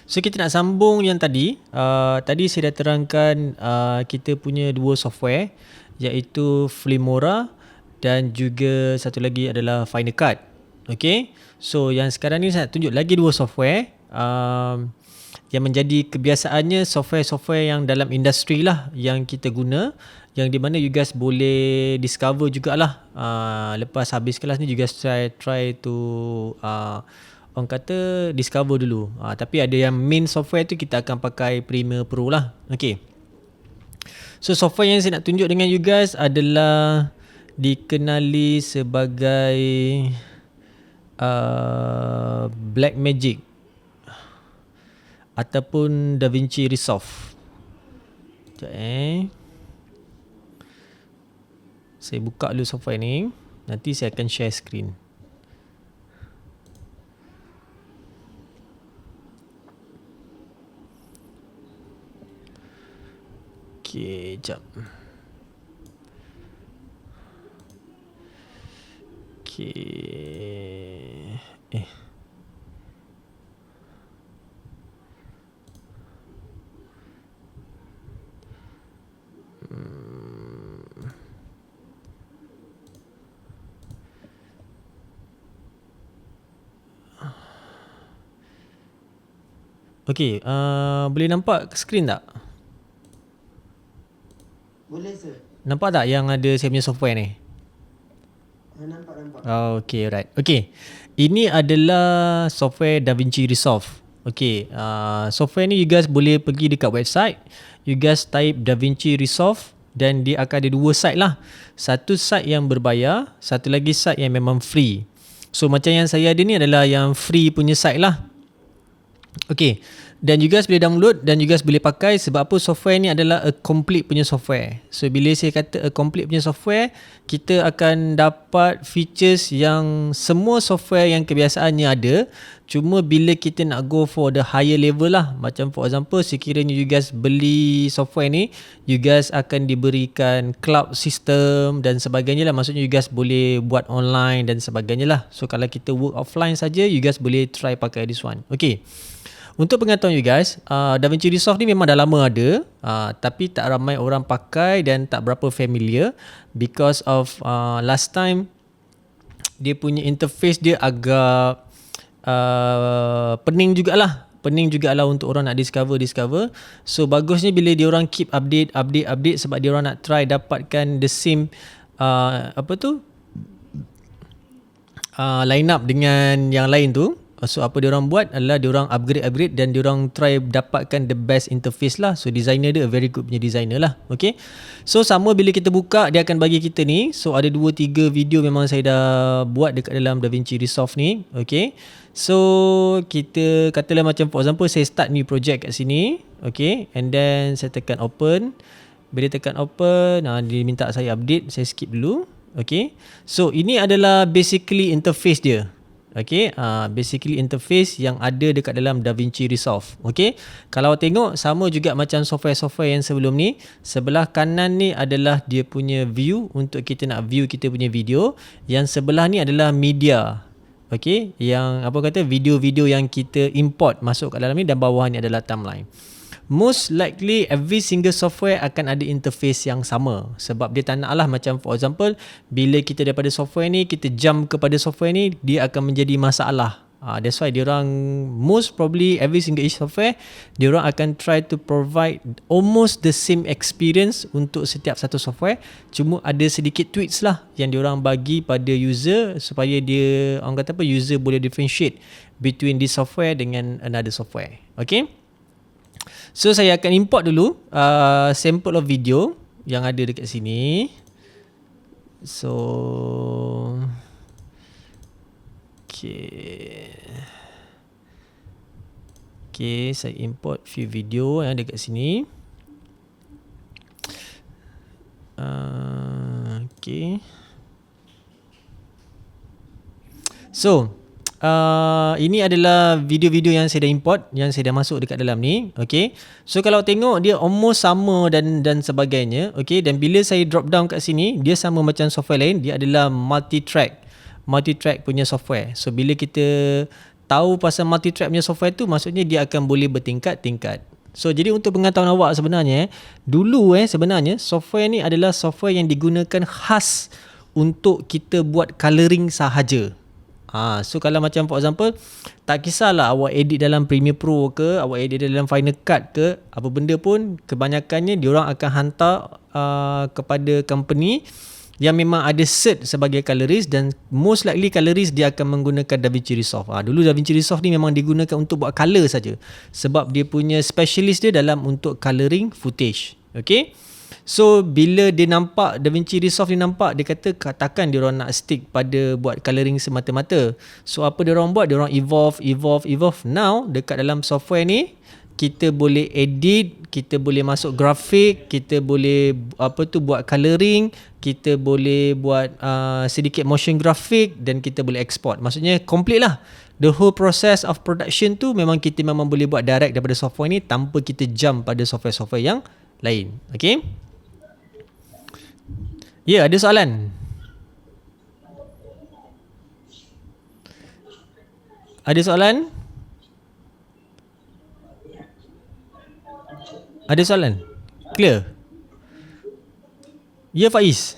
So kita nak sambung yang tadi. Tadi saya dah terangkan kita punya dua software, iaitu Filmora dan juga satu lagi adalah Final Cut. Okay, so yang sekarang ni saya nak tunjuk lagi dua software yang menjadi kebiasaannya software-software yang dalam industri lah yang kita guna, yang di mana you guys boleh discover jugalah. Lepas habis kelas ni you guys try to orang kata discover dulu. Tapi ada yang main software tu kita akan pakai Premiere Pro lah. Okay, so software yang saya nak tunjuk dengan you guys adalah dikenali sebagai Blackmagic ataupun DaVinci Resolve. Sekejap saya buka dulu software ni. Nanti saya akan share screen. Okay, sekejap. Okay. Okay, boleh nampak skrin tak? Boleh sir. Nampak tak yang ada saya punya software ni? Nampak. Okay, right. Okay, ini adalah software DaVinci Resolve. Okay, software ni you guys boleh pergi dekat website. You guys type DaVinci Resolve dan dia akan ada dua site lah. Satu site yang berbayar, satu lagi site yang memang free. So macam yang saya ada ni adalah yang free punya site lah. Okay, dan you guys boleh download dan you guys boleh pakai. Sebab apa? Software ni adalah a complete punya software. So bila saya kata a complete punya software, kita akan dapat features yang semua software yang kebiasaannya ada. Cuma bila kita nak go for the higher level lah, macam for example sekiranya you guys beli software ni, you guys akan diberikan cloud system dan sebagainya lah. Maksudnya you guys boleh buat online dan sebagainya lah. So kalau kita work offline saja, you guys boleh try pakai this one. Okay, untuk pengetahuan you guys, DaVinci Resolve ni memang dah lama ada, tapi tak ramai orang pakai dan tak berapa familiar because of last time dia punya interface dia agak pening jugalah untuk orang nak discover. So bagusnya bila dia orang keep update sebab dia orang nak try dapatkan the same line up dengan yang lain tu. So apa dia orang buat adalah dia orang upgrade dan dia orang try dapatkan the best interface lah. So designer dia a very good punya designer lah. Okay, so sama bila kita buka dia akan bagi kita ni. So ada 2-3 video memang saya dah buat dekat dalam DaVinci Resolve ni. Okay, so kita katalah macam for example saya start new project kat sini. Okay, and then saya tekan open. Bila tekan open, dia minta saya update. Saya skip dulu. Okay, so ini adalah basically interface dia. Okay, basically interface yang ada dekat dalam DaVinci Resolve. Okay, kalau tengok sama juga macam software-software yang sebelum ni. Sebelah kanan ni adalah dia punya view untuk kita nak view kita punya video. Yang sebelah ni adalah media. Okay, yang video-video yang kita import masuk kat dalam ni, dan bawah ni adalah timeline. Most likely every single software akan ada interface yang sama. Sebab dia tak nak lah macam for example bila kita daripada software ni kita jump kepada software ni, dia akan menjadi masalah. That's why diorang most probably every single software diorang akan try to provide almost the same experience untuk setiap satu software. Cuma ada sedikit tweaks lah yang diorang bagi pada user supaya dia user boleh differentiate between this software dengan another software. Okay, so saya akan import dulu sample of video yang ada dekat sini. So Okay, saya import few video yang ada kat sini. Okay, so ini adalah video-video yang saya dah import, yang saya dah masuk dekat dalam ni. Okay, so kalau tengok dia almost sama dan sebagainya. Okay, dan bila saya drop down kat sini, dia sama macam software lain. Dia adalah multi-track punya software. So bila kita tahu pasal multi-track punya software tu, maksudnya dia akan boleh bertingkat-tingkat. So jadi untuk pengetahuan awak sebenarnya, dulu sebenarnya software ni adalah software yang digunakan khas untuk kita buat colouring sahaja. So kalau macam for example, tak kisahlah awak edit dalam Premiere Pro ke, awak edit dalam Final Cut ke, apa benda pun, kebanyakannya diorang akan hantar kepada company yang memang ada cert sebagai colorist, dan most likely colorist dia akan menggunakan DaVinci Resolve. Dulu DaVinci Resolve ni memang digunakan untuk buat color saja, sebab dia punya specialist dia dalam untuk coloring footage. Okay, so bila dia nampak DaVinci Resolve ni nampak, dia kata takkan dia orang nak stick pada buat coloring semata-mata. So apa dia orang buat, dia orang evolve. Now dekat dalam software ni kita boleh edit, kita boleh masuk grafik, kita boleh buat coloring, kita boleh buat sedikit motion graphic, dan kita boleh export. Maksudnya complete lah. The whole process of production tu memang kita memang boleh buat direct daripada software ni tanpa kita jump pada software-software yang lain. Okay? Ya, ada soalan? Ada soalan? Ada soalan? Clear? Ya, Faiz.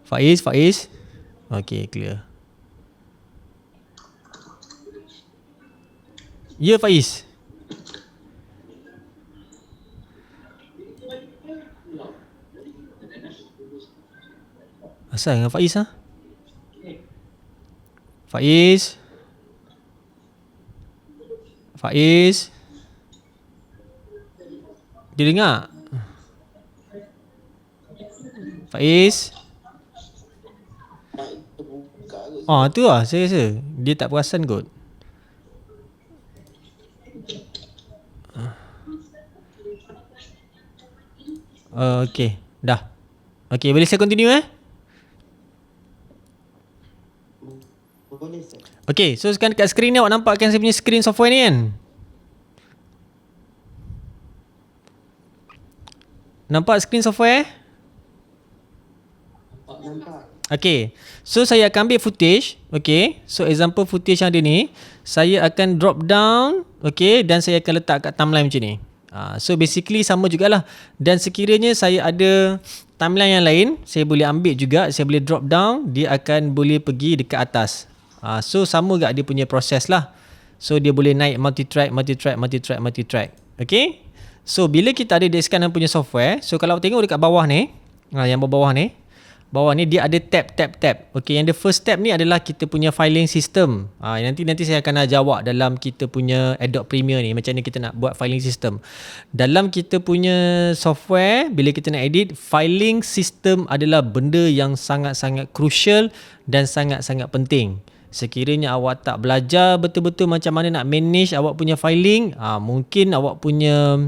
Faiz. Okay, clear. Ya, Faiz. Asal dengan Faiz Faiz. Dia dengar? Faiz. Tu lah saya rasa. Dia tak perasan kot. Okay, dah. Okay, boleh saya continue Boleh sir. Okay, so sekarang dekat skrin ni awak nampakkan saya punya skrin software ni kan? Nampak skrin software? Nampak. Okay, so saya akan ambil footage. Okay, so example footage yang ada ni, saya akan drop down. Okay, dan saya akan letak kat timeline macam ni. So basically sama jugalah. Dan sekiranya saya ada timeline yang lain, saya boleh ambil juga, saya boleh drop down, dia akan boleh pergi dekat atas. So sama juga dia punya proses lah. So dia boleh naik multi-track. Okay, so bila kita ada dekat sekarang punya software, so kalau tengok dekat bawah ni, yang bawah ni dia ada tab. Okay, yang the first tab ni adalah kita punya filing system. Nanti saya akan ajar awak dalam kita punya Adobe Premiere ni macam ni kita nak buat filing system. Dalam kita punya software, bila kita nak edit, filing system adalah benda yang sangat-sangat crucial dan sangat-sangat penting. Sekiranya awak tak belajar betul-betul macam mana nak manage awak punya filing, mungkin awak punya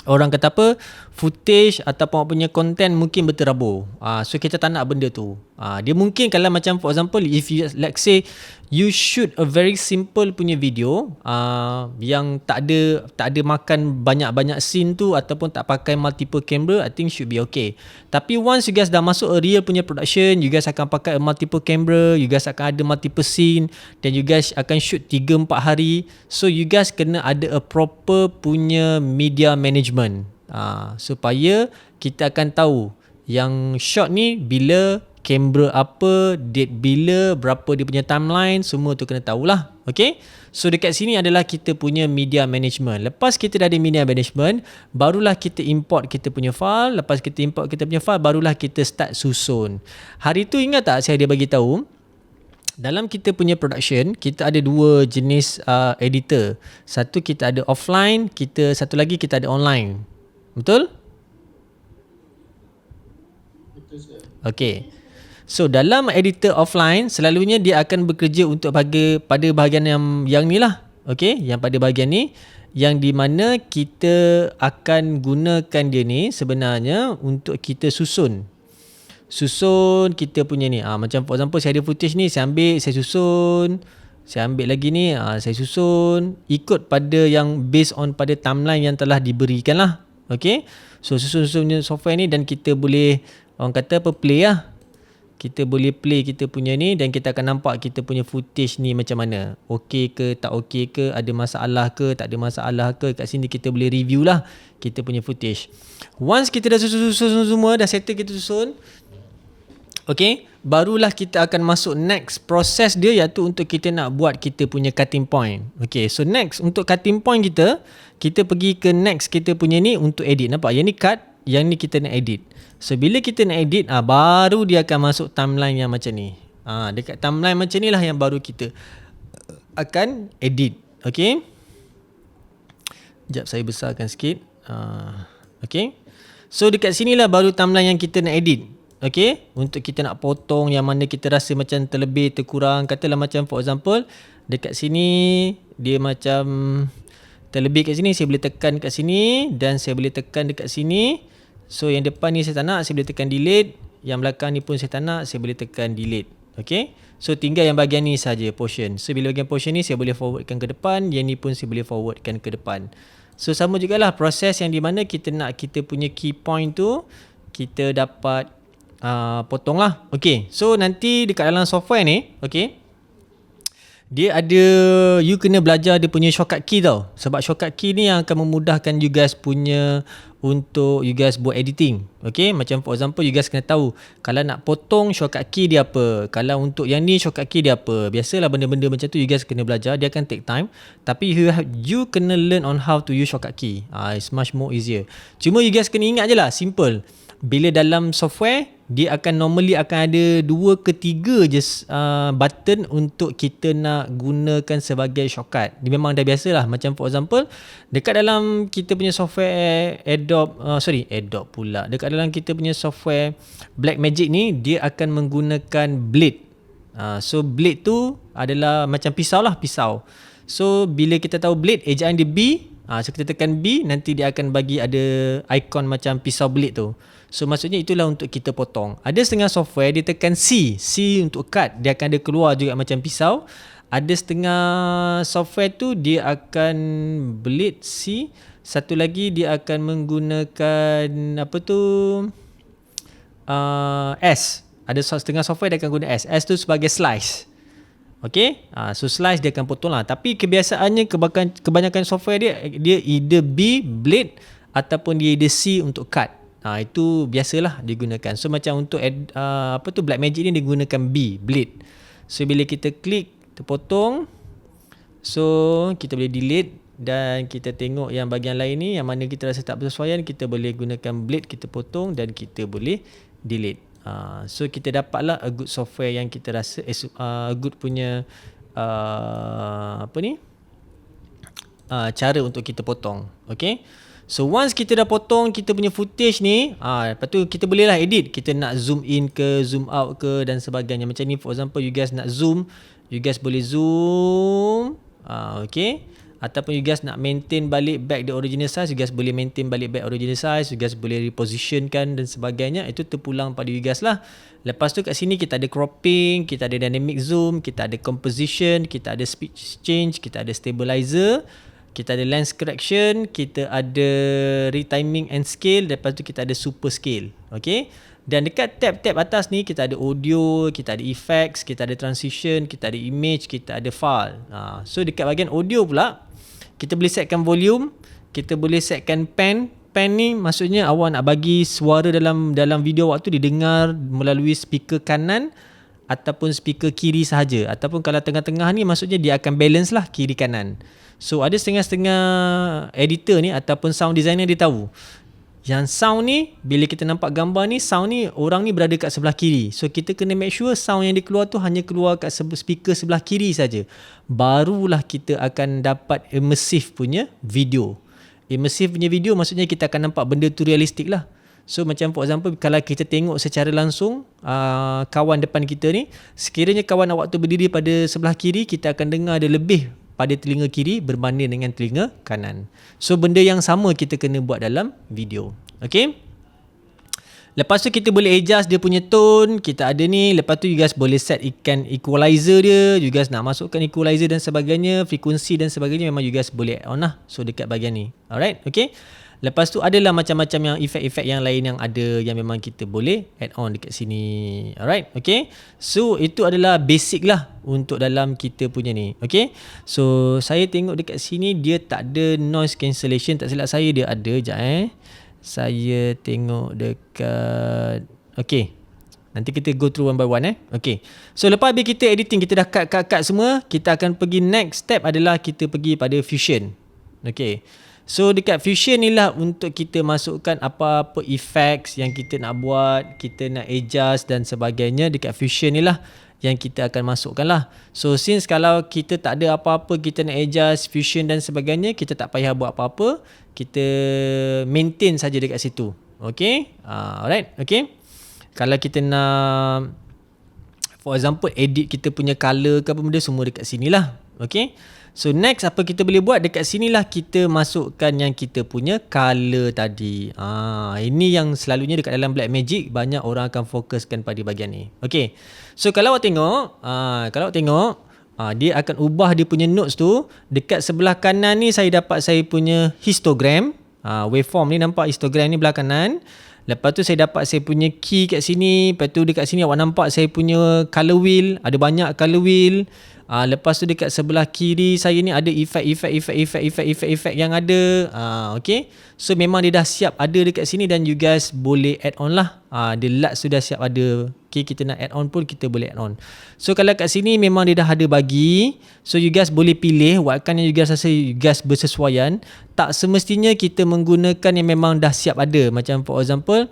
orang kata apa, footage ataupun awak punya content mungkin berterabur. So kita tak nak benda tu. Dia mungkin kalau macam for example, if you let's say you shoot a very simple punya video yang tak ada makan banyak-banyak scene tu ataupun tak pakai multiple camera, I think should be okay. Tapi once you guys dah masuk a real punya production, you guys akan pakai a multiple camera, you guys akan ada multiple scene, dan you guys akan shoot 3-4 hari. So you guys kena ada a proper punya media management. Supaya kita akan tahu yang shot ni bila, kamera apa, date bila, berapa dia punya timeline, semua tu kena tahulah. Okay, so dekat sini adalah kita punya media management. Lepas kita dah ada media management, barulah kita import kita punya file. Lepas kita import kita punya file, barulah kita start susun. Hari tu ingat tak saya dia bagi tahu, dalam kita punya production, kita ada dua jenis editor. Satu kita ada offline, satu lagi kita ada online. Betul? Betul, sir. Okay. So dalam editor offline, selalunya dia akan bekerja untuk pada bahagian yang ni lah. Okay, yang pada bahagian ni, yang di mana kita akan gunakan dia ni sebenarnya untuk kita susun kita punya ni. Macam for example, saya ada footage ni, saya ambil, saya susun. Saya ambil lagi ni, saya susun ikut pada yang based on pada timeline yang telah diberikan lah. Okay, so susun software ni, dan kita boleh orang kata apa, play lah. Kita boleh play kita punya ni dan kita akan nampak kita punya footage ni macam mana. Okey ke, tak okey ke, ada masalah ke, tak ada masalah ke. Kat sini kita boleh review lah kita punya footage. Once kita dah susun semua, dah settle kita susun, okay, barulah kita akan masuk next proses dia, iaitu untuk kita nak buat kita punya cutting point. Okay, so next untuk cutting point kita pergi ke next kita punya ni untuk edit. Nampak? Yang ni cut, yang ni kita nak edit. So bila kita nak edit, baru dia akan masuk timeline yang macam ni. Dekat timeline macam ni lah yang baru kita akan edit. Okay, sekejap saya besarkan sikit. Okay, so dekat sini lah baru timeline yang kita nak edit. Okay, untuk kita nak potong yang mana kita rasa macam terlebih, terkurang. Katalah macam for example, dekat sini dia macam terlebih kat sini, saya boleh tekan kat sini dan saya boleh tekan dekat sini. So yang depan ni saya tak nak, saya boleh tekan delete. Yang belakang ni pun saya tak nak, saya boleh tekan delete. Okay, so tinggal yang bahagian ni saja, portion. So bila bahagian portion ni saya boleh forwardkan ke depan, yang ni pun saya boleh forwardkan ke depan. So sama jugalah proses yang di mana kita nak kita punya key point tu kita dapat potong lah. Okay, so nanti dekat dalam software ni, okay, dia ada, you kena belajar dia punya shortcut key tau. Sebab shortcut key ni yang akan memudahkan you guys punya untuk you guys buat editing. Okay, macam for example you guys kena tahu kalau nak potong shortcut key dia apa, kalau untuk yang ni shortcut key dia apa. Biasalah benda-benda macam tu you guys kena belajar, dia akan take time. Tapi you kena learn on how to use shortcut key. It's much more easier. Cuma you guys kena ingat je lah, simple. Bila dalam software, dia akan normally akan ada 2 ke 3 je button untuk kita nak gunakan sebagai shortcut. Dia memang dah biasa lah. Macam for example, dekat dalam kita punya software Adobe pula. Dekat dalam kita punya software Blackmagic ni, dia akan menggunakan blade. So blade tu adalah macam pisau lah, pisau. So bila kita tahu blade, ejaan dia B, so kita tekan B, nanti dia akan bagi ada icon macam pisau blade tu. So maksudnya itulah untuk kita potong. Ada setengah software dia tekan C untuk cut, dia akan ada keluar juga macam pisau. Ada setengah software tu dia akan blade C, satu lagi dia akan menggunakan apa tu S. Ada setengah software dia akan guna S. S tu sebagai slice. Okay, so slice dia akan potong lah. Tapi kebiasaannya kebanyakan software dia either B blade ataupun dia either C untuk cut. Itu biasalah digunakan. So macam untuk Blackmagic ni dia gunakan B blade. So bila kita klik terpotong, so kita boleh delete dan kita tengok yang bahagian lain ni yang mana kita rasa tak bersesuaian, kita boleh gunakan blade, kita potong dan kita boleh delete. So kita dapatlah a good software yang kita rasa a good punya cara untuk kita potong. Okay, so once kita dah potong kita punya footage ni, lepas tu kita boleh lah edit. Kita nak zoom in ke, zoom out ke dan sebagainya. Macam ni for example you guys nak zoom, you guys boleh zoom. Okay, ataupun you guys nak maintain balik back the original size, you guys boleh maintain balik back original size. You guys boleh repositionkan dan sebagainya. Itu terpulang pada you guys lah. Lepas tu kat sini kita ada cropping, kita ada dynamic zoom, kita ada composition, kita ada speed change, kita ada stabilizer, kita ada lens correction, kita ada retiming and scale, lepas tu kita ada super scale. Okay, dan dekat tab-tab atas ni kita ada audio, kita ada effects, kita ada transition, kita ada image, kita ada file. So dekat bahagian audio pula, kita boleh setkan volume, kita boleh setkan pan. Pan ni maksudnya awak nak bagi suara dalam video awak tu didengar melalui speaker kanan ataupun speaker kiri sahaja. Ataupun kalau tengah-tengah ni maksudnya dia akan balance lah kiri kanan. So ada setengah-setengah editor ni ataupun sound designer dia tahu yang sound ni bila kita nampak gambar ni, sound ni orang ni berada kat sebelah kiri. So kita kena make sure sound yang dia keluar tu hanya keluar kat speaker sebelah kiri saja. Barulah kita akan dapat immersive punya video. Immersive punya video maksudnya kita akan nampak benda tu realistik lah. So macam for example kalau kita tengok secara langsung kawan depan kita ni, sekiranya kawan awak tu berdiri pada sebelah kiri, kita akan dengar ada lebih pada telinga kiri berbanding dengan telinga kanan. So benda yang sama kita kena buat dalam video. Okay, lepas tu kita boleh adjust dia punya tone. Kita ada ni. Lepas tu you guys boleh set ikan equalizer dia. You guys nak masukkan equalizer dan sebagainya, frekuensi dan sebagainya, memang you guys boleh add on lah. So dekat bahagian ni. Alright, okay. Lepas tu adalah macam-macam yang efek-efek yang lain yang ada yang memang kita boleh add on dekat sini. Alright, okay. So itu adalah basic lah untuk dalam kita punya ni. Okay. So saya tengok dekat sini dia tak ada noise cancellation, tak silap saya dia ada. Sekejap saya tengok dekat, okay. Nanti kita go through one by one Okay. So lepas habis kita editing, kita dah cut semua, kita akan pergi next step adalah kita pergi pada Fusion. Okay. So dekat Fusion ni lah untuk kita masukkan apa-apa effects yang kita nak buat, kita nak adjust dan sebagainya. Dekat Fusion ni lah yang kita akan masukkan lah. So since kalau kita tak ada apa-apa, kita nak adjust Fusion dan sebagainya, kita tak payah buat apa-apa, kita maintain saja dekat situ. Okay. Alright. Okay. Kalau kita nak, for example, edit kita punya color ke apa benda, semua dekat sini lah. Okay. So next apa kita boleh buat, dekat sini lah kita masukkan yang kita punya color tadi. Ini yang selalunya dekat dalam Blackmagic banyak orang akan fokuskan pada bahagian ni. Okay. So kalau awak tengok, dia akan ubah dia punya notes tu. Dekat sebelah kanan ni saya dapat saya punya histogram. Waveform ni nampak histogram ni belah kanan. Lepas tu saya dapat saya punya key kat sini. Lepas tu dekat sini awak nampak saya punya color wheel. Ada banyak color wheel. Lepas tu dekat sebelah kiri saya ni ada efek yang ada. Okay. So memang dia dah siap ada dekat sini dan you guys boleh add on lah. Dia LUT sudah siap ada. Okay, kita nak add on pun kita boleh add on. So kalau kat sini memang dia dah ada bagi. So you guys boleh pilih wakkan yang you guys rasa you guys bersesuaian. Tak semestinya kita menggunakan yang memang dah siap ada. Macam for example,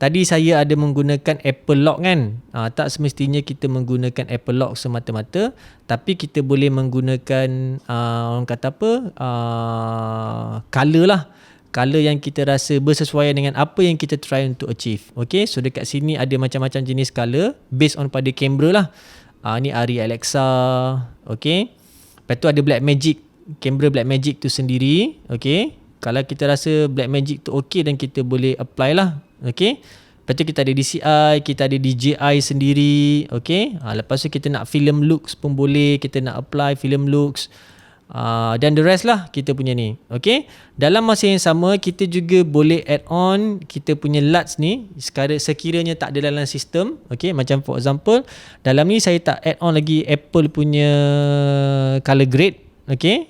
tadi saya ada menggunakan Apple Lock kan. Tak semestinya kita menggunakan Apple Lock semata-mata. Tapi kita boleh menggunakan orang kata apa, color lah. Color yang kita rasa bersesuaian dengan apa yang kita try untuk achieve. Okay, so dekat sini ada macam-macam jenis color based on pada kamera lah. Ni Arri Alexa. Okay. Lepas tu ada Blackmagic, kamera Blackmagic tu sendiri. Okay. Kalau kita rasa Blackmagic tu okay dan kita boleh apply lah. Okay. Lepas tu kita ada DCI, kita ada DJI sendiri. Okay. Lepas tu kita nak film looks pun boleh. Kita nak apply film looks. Dan the rest lah kita punya ni. Okay. Dalam masa yang sama kita juga boleh add on kita punya LUTs ni sekiranya tak ada dalam sistem. Okay. Macam for example, dalam ni saya tak add on lagi Apple punya color grade. Okay.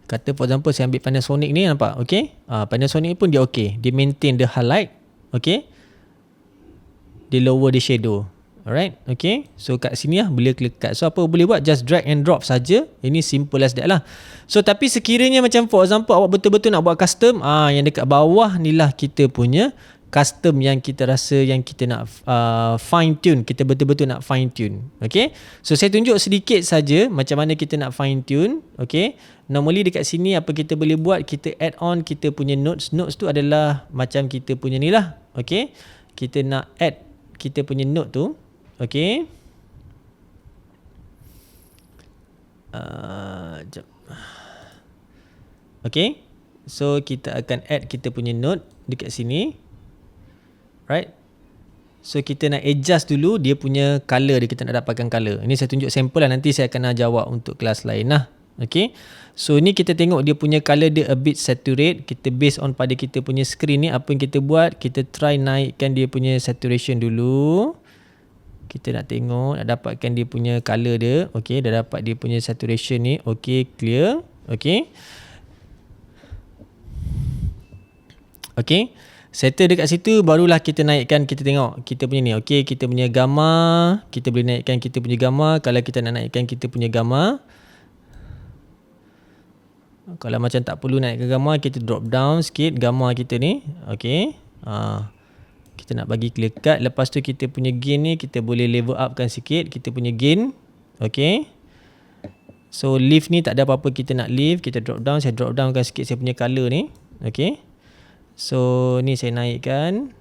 Kata for example saya ambil Panasonic ni, nampak. Okay. Panasonic pun dia okay. Dia maintain the highlight. Okay. Dia lower the shadow. Alright, okay. So kat sini lah boleh klik kat. So apa boleh buat, just drag and drop saja. Ini simple as that lah. So tapi sekiranya macam for example awak betul-betul nak buat custom, yang dekat bawah ni lah kita punya custom yang kita rasa yang kita nak fine tune. Kita betul-betul nak fine tune. Okay. So saya tunjuk sedikit saja macam mana kita nak fine tune. Okay. Normally dekat sini apa kita boleh buat, kita add on kita punya notes. Notes tu adalah macam kita punya ni lah. Okay. Kita nak add kita punya note tu. Okay. Okay. So kita akan add kita punya note dekat sini. Right. So kita nak adjust dulu dia punya color dia, kita nak dapatkan color. Ini saya tunjuk sampel lah, nanti saya akan jawab untuk kelas lain lah. Okay. So ni kita tengok dia punya color dia a bit saturate. Kita based on pada kita punya screen ni apa yang kita buat, kita try naikkan dia punya saturation dulu. Kita nak tengok, nak dapatkan dia punya color dia. Okay, dah dapat dia punya saturation ni. Okay, clear. Okay. Okay. Settle dekat situ, barulah kita naikkan, kita tengok kita punya ni. Okay, kita punya gamma. Kita boleh naikkan kita punya gamma. Kalau kita nak naikkan kita punya gamma. Kalau macam tak perlu naikkan gamma, kita drop down sikit gamma kita ni. Okay. Kita nak bagi clear cut. Lepas tu kita punya gain ni kita boleh level upkan sikit kita punya gain. Okay. So lift ni tak ada apa-apa kita nak lift. Kita drop down. Saya drop downkan sikit saya punya color ni. Okay. So ni saya naikkan.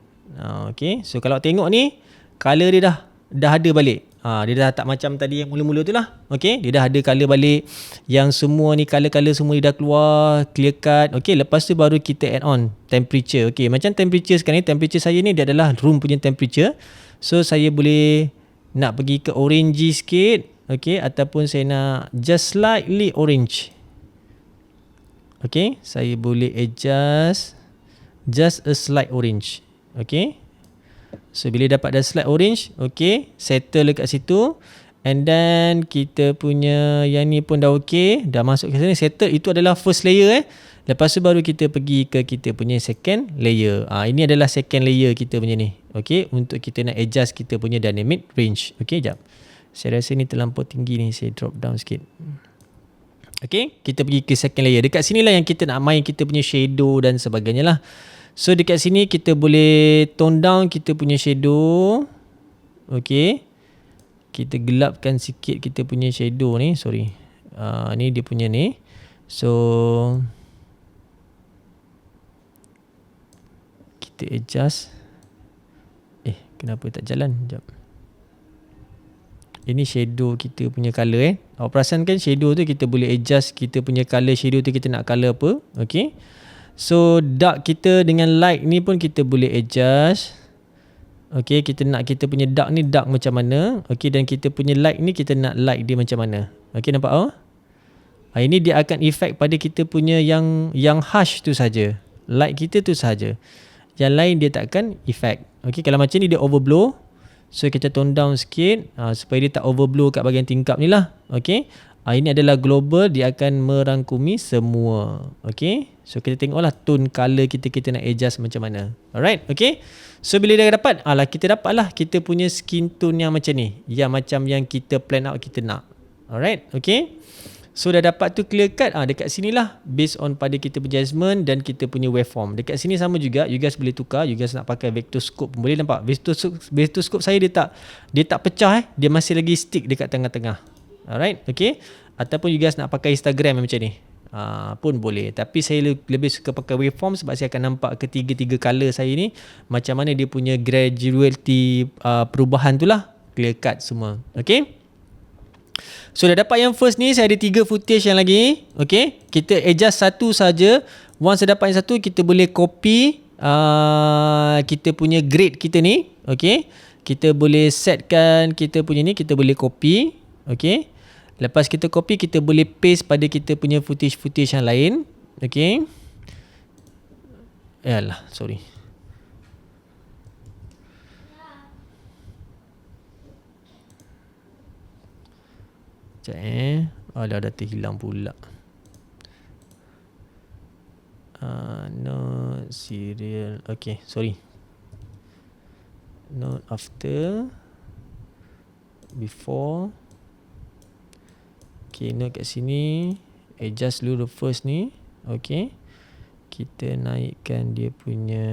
Okay. So kalau tengok ni color dia dah ada balik. Dia dah tak macam tadi yang mula-mula tu lah. Okay. Dia dah ada color balik. Yang semua ni color-color semua dia dah keluar. Clear cut. Okay. Lepas tu baru kita add on temperature. Okay. Macam temperature sekarang ni. Temperature saya ni dia adalah room punya temperature. So saya boleh nak pergi ke orangey sikit. Okay. Ataupun saya nak just slightly orange. Okay, saya boleh adjust just a slight orange. Okay, so bila dapat dah slight orange, okay, settle dekat situ. And then kita punya yang ni pun dah okay, dah masuk ke sini, settle. Itu adalah first layer Lepas tu baru kita pergi ke kita punya second layer. Ini adalah second layer kita punya ni. Okay, untuk kita nak adjust kita punya dynamic range. Okay, jap. Saya rasa ni terlampau tinggi ni, saya drop down sikit. Okay, kita pergi ke second layer. Dekat sini lah yang kita nak main kita punya shadow dan sebagainya lah. So dekat sini kita boleh tone down kita punya shadow. Okay, kita gelapkan sikit kita punya shadow ni. Sorry, ni dia punya ni. So kita adjust. Kenapa tak jalan? Sekejap. Ini shadow kita punya colour Awak perasan kan shadow tu kita boleh adjust kita punya colour shadow tu, kita nak colour apa. Okay, so dark kita dengan light ni pun kita boleh adjust. Okay, kita nak kita punya dark ni dark macam mana. Okay, dan kita punya light ni kita nak light dia macam mana. Okay, nampak ini dia akan effect pada kita punya yang harsh tu saja. Light kita tu saja. Yang lain dia takkan effect. Okay, kalau macam ni dia overblow. So kita tone down sikit supaya dia tak overblow kat bahagian tingkap ni lah. Okay, ini adalah global, dia akan merangkumi semua. Okay, so kita tengoklah tone colour kita nak adjust macam mana. Alright, okay. So bila dah dapat, kita dapatlah kita punya skin tone yang macam ni, yang macam yang kita plan out kita nak. Alright, okay. So dah dapat tu clear cut. Dekat sini lah based on pada kita punya adjustment dan kita punya waveform. Dekat sini sama juga, you guys boleh tukar. You guys nak pakai vector scope pun boleh. Nampak vector scope saya dia tak pecah dia masih lagi stick dekat tengah-tengah. Alright, okay. Ataupun you guys nak pakai Instagram macam ni pun boleh. Tapi saya lebih suka pakai waveform sebab saya akan nampak ketiga-tiga colour saya ni macam mana dia punya graduality perubahan tu lah. Clear cut semua. Okay. So dah dapat yang first ni, saya ada 3 footage yang lagi. Okay, kita adjust satu saja. Once dah dapat yang satu, kita boleh copy kita punya grade kita ni. Okay, kita boleh setkan kita punya ni, kita boleh copy. Okay, lepas kita copy, kita boleh paste pada kita punya footage-footage yang lain. Okay, sorry. Alah, dah terhilang pula. Note serial. Okay, sorry. Note after, before. Okay, note kat sini. Adjust dulu the first ni. Okay, kita naikkan dia punya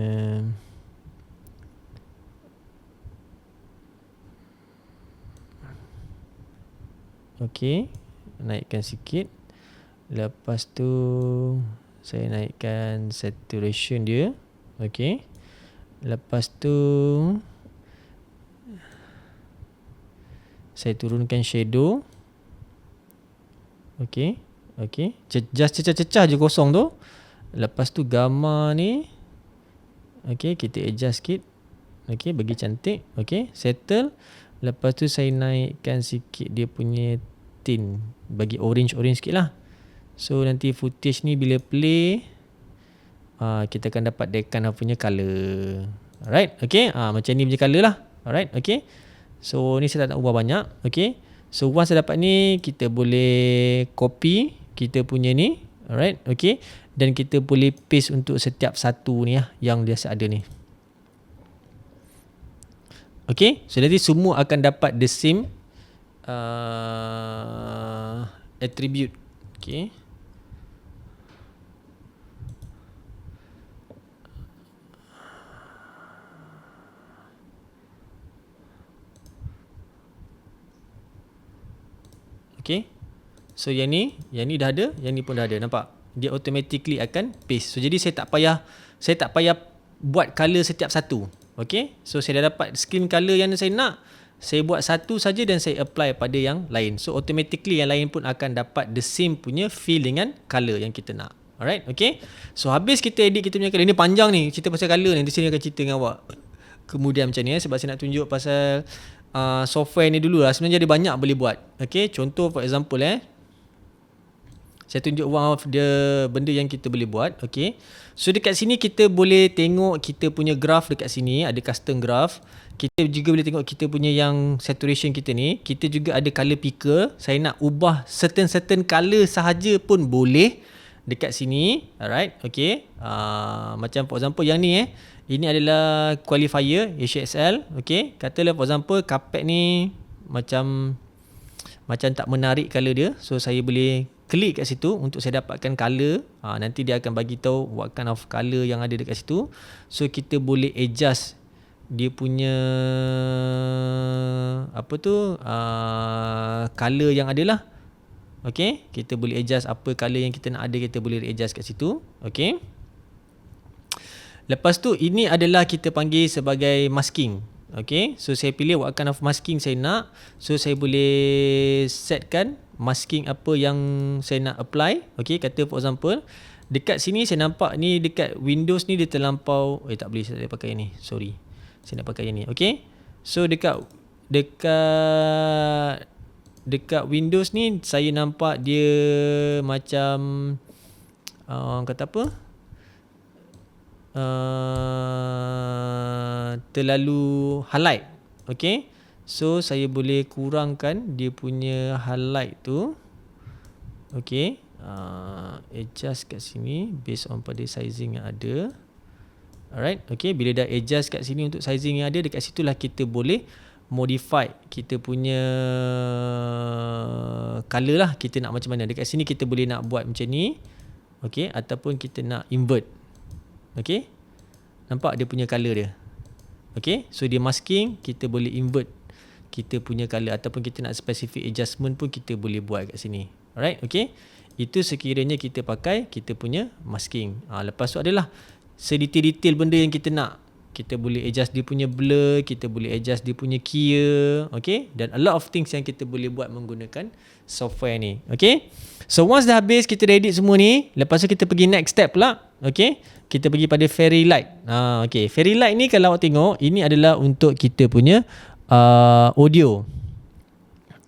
okay, naikkan sikit. Lepas tu saya naikkan saturation dia. Okay, lepas tu saya turunkan shadow. Okay, just cecah-cecah je kosong tu. Lepas tu gamma ni, okay, kita adjust sikit. Okay, bagi cantik. Okay, settle. Lepas tu saya naikkan sikit dia punya tint, bagi orange-orange sikit lah. So nanti footage ni bila play, kita akan dapat dekan punya colour. Alright, okay. Macam ni punya colour lah. Alright, okay. So ni saya tak nak ubah banyak. Okay, so once saya dapat ni, kita boleh copy kita punya ni. Alright, okay. Dan kita boleh paste untuk setiap satu ni yang dia ada ni. Okay, so nanti semua akan dapat the same attribute. Okay, okay. So yang ni dah ada, yang ni pun dah ada. Nampak? Dia automatically akan paste. So jadi saya tak payah buat colour setiap satu. Okay, so saya dah dapat skin colour yang saya nak. Saya buat satu saja dan saya apply pada yang lain. So automatically yang lain pun akan dapat the same punya feel dengan colour yang kita nak. Alright, okay. So habis kita edit kita punya colour. Ini panjang ni, cerita pasal colour ni. Di sini akan cerita dengan awak kemudian macam ni sebab saya nak tunjuk pasal software ni dulu lah. Sebenarnya ada banyak boleh buat. Okay, contoh for example Saya tunjuk one of the benda yang kita boleh buat. Okay. So dekat sini kita boleh tengok kita punya graph dekat sini. Ada custom graph. Kita juga boleh tengok kita punya yang saturation kita ni. Kita juga ada color picker. Saya nak ubah certain color sahaja pun boleh dekat sini. Alright. Okay. Macam for example yang ni ini adalah qualifier HSL. Okay. Katalah for example carpet ni macam tak menarik color dia. So saya boleh klik kat situ untuk saya dapatkan color. Nanti dia akan bagi tahu what kind of color yang ada dekat situ. So kita boleh adjust dia punya color yang ada lah. Okay, kita boleh adjust apa color yang kita nak ada, kita boleh adjust kat situ. Okay. Lepas tu ini adalah kita panggil sebagai masking. Okay, so saya pilih what kind of masking saya nak. So saya boleh setkan masking apa yang saya nak apply. Okay, kata for example dekat sini saya nampak ni dekat Windows ni dia terlampau, tak boleh saya pakai ni, sorry, saya nak pakai yang ni. Okay, so dekat Windows ni saya nampak dia macam kata apa, terlalu highlight. Okay, so saya boleh kurangkan dia punya highlight tu. Okay, adjust kat sini based on pada sizing yang ada. Alright, okay, bila dah adjust kat sini untuk sizing yang ada, dekat situlah kita boleh modify kita punya color lah. Kita nak macam mana. Dekat sini kita boleh nak buat macam ni. Okay, ataupun kita nak invert. Okay, nampak dia punya color dia. Okay, so dia masking, kita boleh invert kita punya color, ataupun kita nak specific adjustment pun kita boleh buat kat sini. Alright, okay, itu sekiranya kita pakai kita punya masking. Lepas tu adalah sedetail-detail benda yang kita nak. Kita boleh adjust dia punya blur, kita boleh adjust dia punya keyer, okay, dan a lot of things yang kita boleh buat menggunakan software ni. Okay, so once dah habis kita dah edit semua ni, lepas tu kita pergi next step pula. Okay, kita pergi pada fairy light. Okay, fairy light ni kalau awak tengok, ini adalah untuk kita punya audio.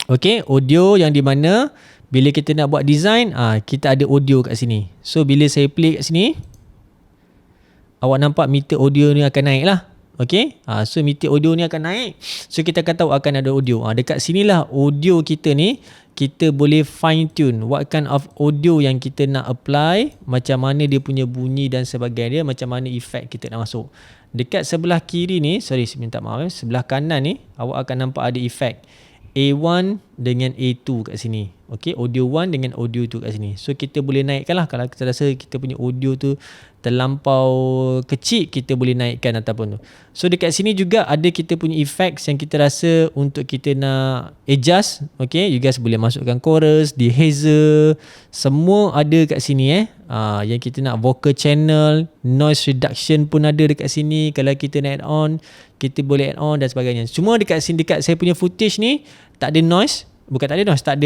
Okay, audio yang di mana bila kita nak buat design, kita ada audio kat sini. So bila saya play kat sini, awak nampak meter audio ni akan naik lah. Okay, so meter audio ni akan naik. So kita akan tahu akan ada audio. Dekat sinilah audio kita ni, kita boleh fine tune what kind of audio yang kita nak apply, macam mana dia punya bunyi dan sebagainya, macam mana efek kita nak masuk. Dekat sebelah kiri ni, sorry saya minta maaf, sebelah kanan ni awak akan nampak ada efek A1 dengan A2 kat sini. Okay, audio 1 dengan audio 2 kat sini. So kita boleh naikkan lah. Kalau kita rasa kita punya audio tu terlampau kecil, kita boleh naikkan ataupun tu. So dekat sini juga ada kita punya effects yang kita rasa untuk kita nak adjust. Okay, you guys boleh masukkan chorus, dehazer, semua ada kat sini yang kita nak vocal channel, noise reduction pun ada dekat sini. Kalau kita nak add on, kita boleh add on dan sebagainya. Cuma dekat sini, dekat saya punya footage ni tak ada noise. Bukan tak ada noise, tak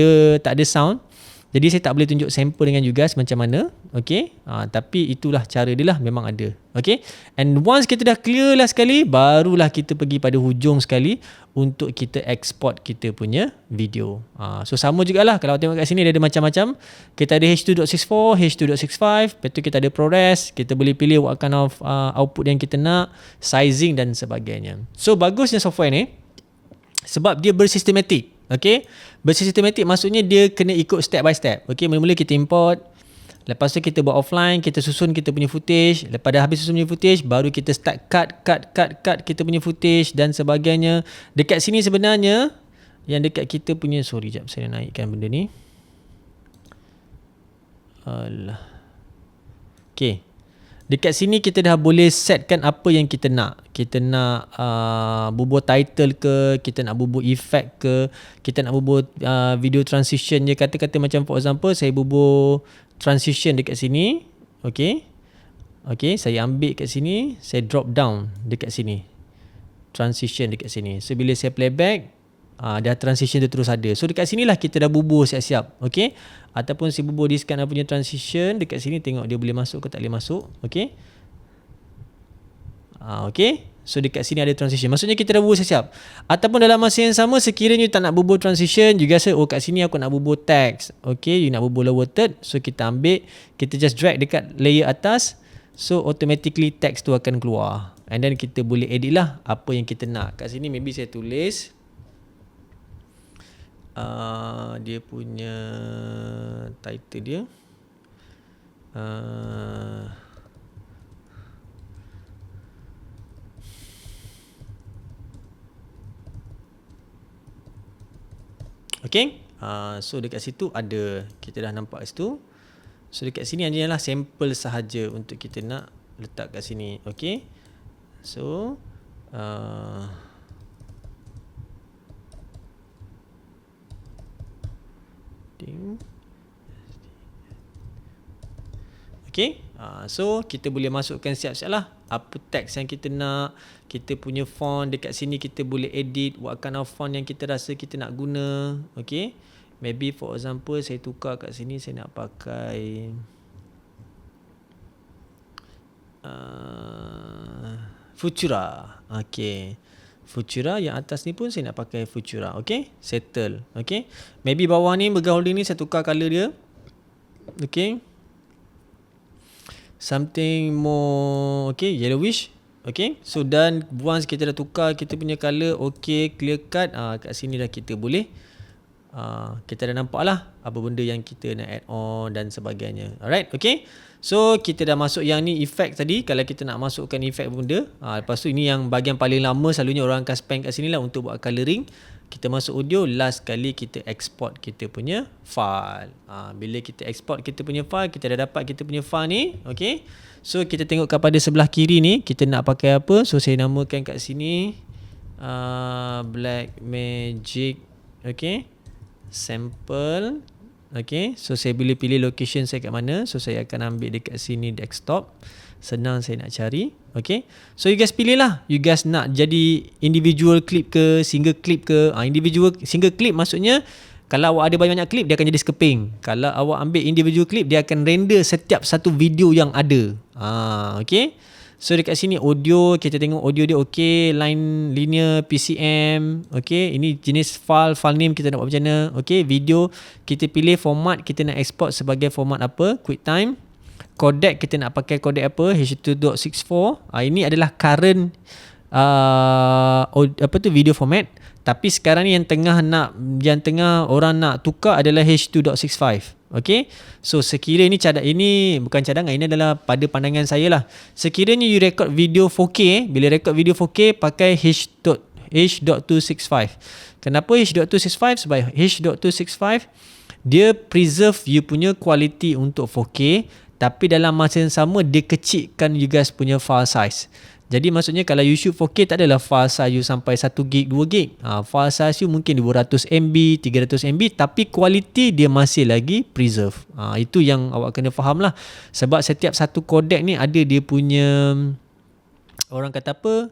ada sound. Jadi saya tak boleh tunjuk sample dengan you guys macam mana. Okay, tapi itulah cara dia lah, memang ada. Okay, and once kita dah clear lah sekali, barulah kita pergi pada hujung sekali untuk kita export kita punya video. So sama jugalah, kalau tengok kat sini dia ada macam-macam. Kita ada H2.64, H2.65, lepas tu kita ada ProRes. Kita boleh pilih what kind of output yang kita nak, sizing dan sebagainya. So bagusnya software ni sebab dia bersistematik. Okay, bersistematik maksudnya dia kena ikut step by step. Okay, mula-mula kita import, lepas tu kita buat offline, kita susun kita punya footage. Lepas dah habis susun punya footage, baru kita start cut kita punya footage dan sebagainya. Dekat sini sebenarnya yang dekat kita punya, sorry jap, saya naikkan benda ni. Alah. Okay, dekat sini kita dah boleh setkan apa yang kita nak. Kita nak bubuh title ke, kita nak bubuh effect ke, kita nak bubuh video transition je. Kata-kata macam for example, saya bubuh transition dekat sini. Okay, okay, saya ambil kat sini, saya drop down dekat sini, transition dekat sini. So bila saya playback, dah transition tu terus ada. So dekat sinilah kita dah bubuh siap-siap. Okay, ataupun saya bubuh di scan punya transition dekat sini, tengok dia boleh masuk ke tak boleh masuk. Okay, okay, So dekat sini ada transition. Maksudnya kita dah bubuh siap-siap. Ataupun dalam masa yang sama, sekiranya you tak nak bubuh transition, you rasa kat sini aku nak bubuh text. Okay, you nak bubuh lower third. So kita ambil, kita just drag dekat layer atas. So automatically text tu akan keluar. And then kita boleh edit lah apa yang kita nak. Kat sini maybe saya tulis dia punya title dia. Okay. So dekat situ ada, kita dah nampak situ. So dekat sini hanyalah sampel sahaja untuk kita nak letak kat sini. Okay. So okay. So kita boleh masukkan siap-siap lah apa teks yang kita nak. Kita punya font dekat sini kita boleh edit what kind of font yang kita rasa kita nak guna. Okay. Maybe for example saya tukar kat sini, saya nak pakai Futura. Okay, Futura yang atas ni pun saya nak pakai Futura. Okay, settle. Okay, maybe bawah ni burger holding ni saya tukar colour dia. Okay, something more okay, yellowish. Okay, so dan once kita dah tukar kita punya colour, okay, clear cut. Kat sini dah kita boleh kita dah nampak lah apa benda yang kita nak add on dan sebagainya. Alright, okay. So kita dah masuk yang ni effect tadi. Kalau kita nak masukkan effect benda, lepas tu ini yang bahagian paling lama selalunya orang akan spend kat sini lah untuk buat colouring. Kita masuk audio, last kali kita export kita punya file. Bila kita export kita punya file, kita dah dapat kita punya file ni. Okay, so kita tengok kepada sebelah kiri ni, kita nak pakai apa. So saya namakan kat sini Blackmagic. Okay, sample. Okay, so saya boleh pilih location saya kat mana. So saya akan ambil dekat sini desktop. Senang saya nak cari. Okay, so you guys pilih lah. You guys nak jadi individual clip ke, single clip ke. Individual single clip maksudnya kalau awak ada banyak-banyak clip, dia akan jadi sekeping. Kalau awak ambil individual clip, dia akan render setiap satu video yang ada. Okay, so dekat sini audio, kita tengok audio dia okay, line linear PCM. Okay, ini jenis file name kita nak buat macam mana. Okay, video kita pilih format, kita nak export sebagai format apa, QuickTime. Codec kita nak pakai codec apa, H2.64. Ini adalah current video format. Tapi sekarang ni yang tengah orang nak tukar adalah H2.65. Okay, so sekiranya ini bukan cadangan, ini adalah pada pandangan saya lah. Sekiranya you record video 4K, bila record video 4K pakai H.265. Kenapa H.265? Sebab H.265 dia preserve you punya quality untuk 4K, tapi dalam masa yang sama dia kecilkan you guys punya file size. Jadi maksudnya kalau you shoot 4K, tak adalah file size you sampai 1 gig, 2 gig. File size you mungkin 200 MB, 300 MB, tapi quality dia masih lagi preserve. Itu yang awak kena faham lah. Sebab setiap satu codec ni ada dia punya, orang kata apa,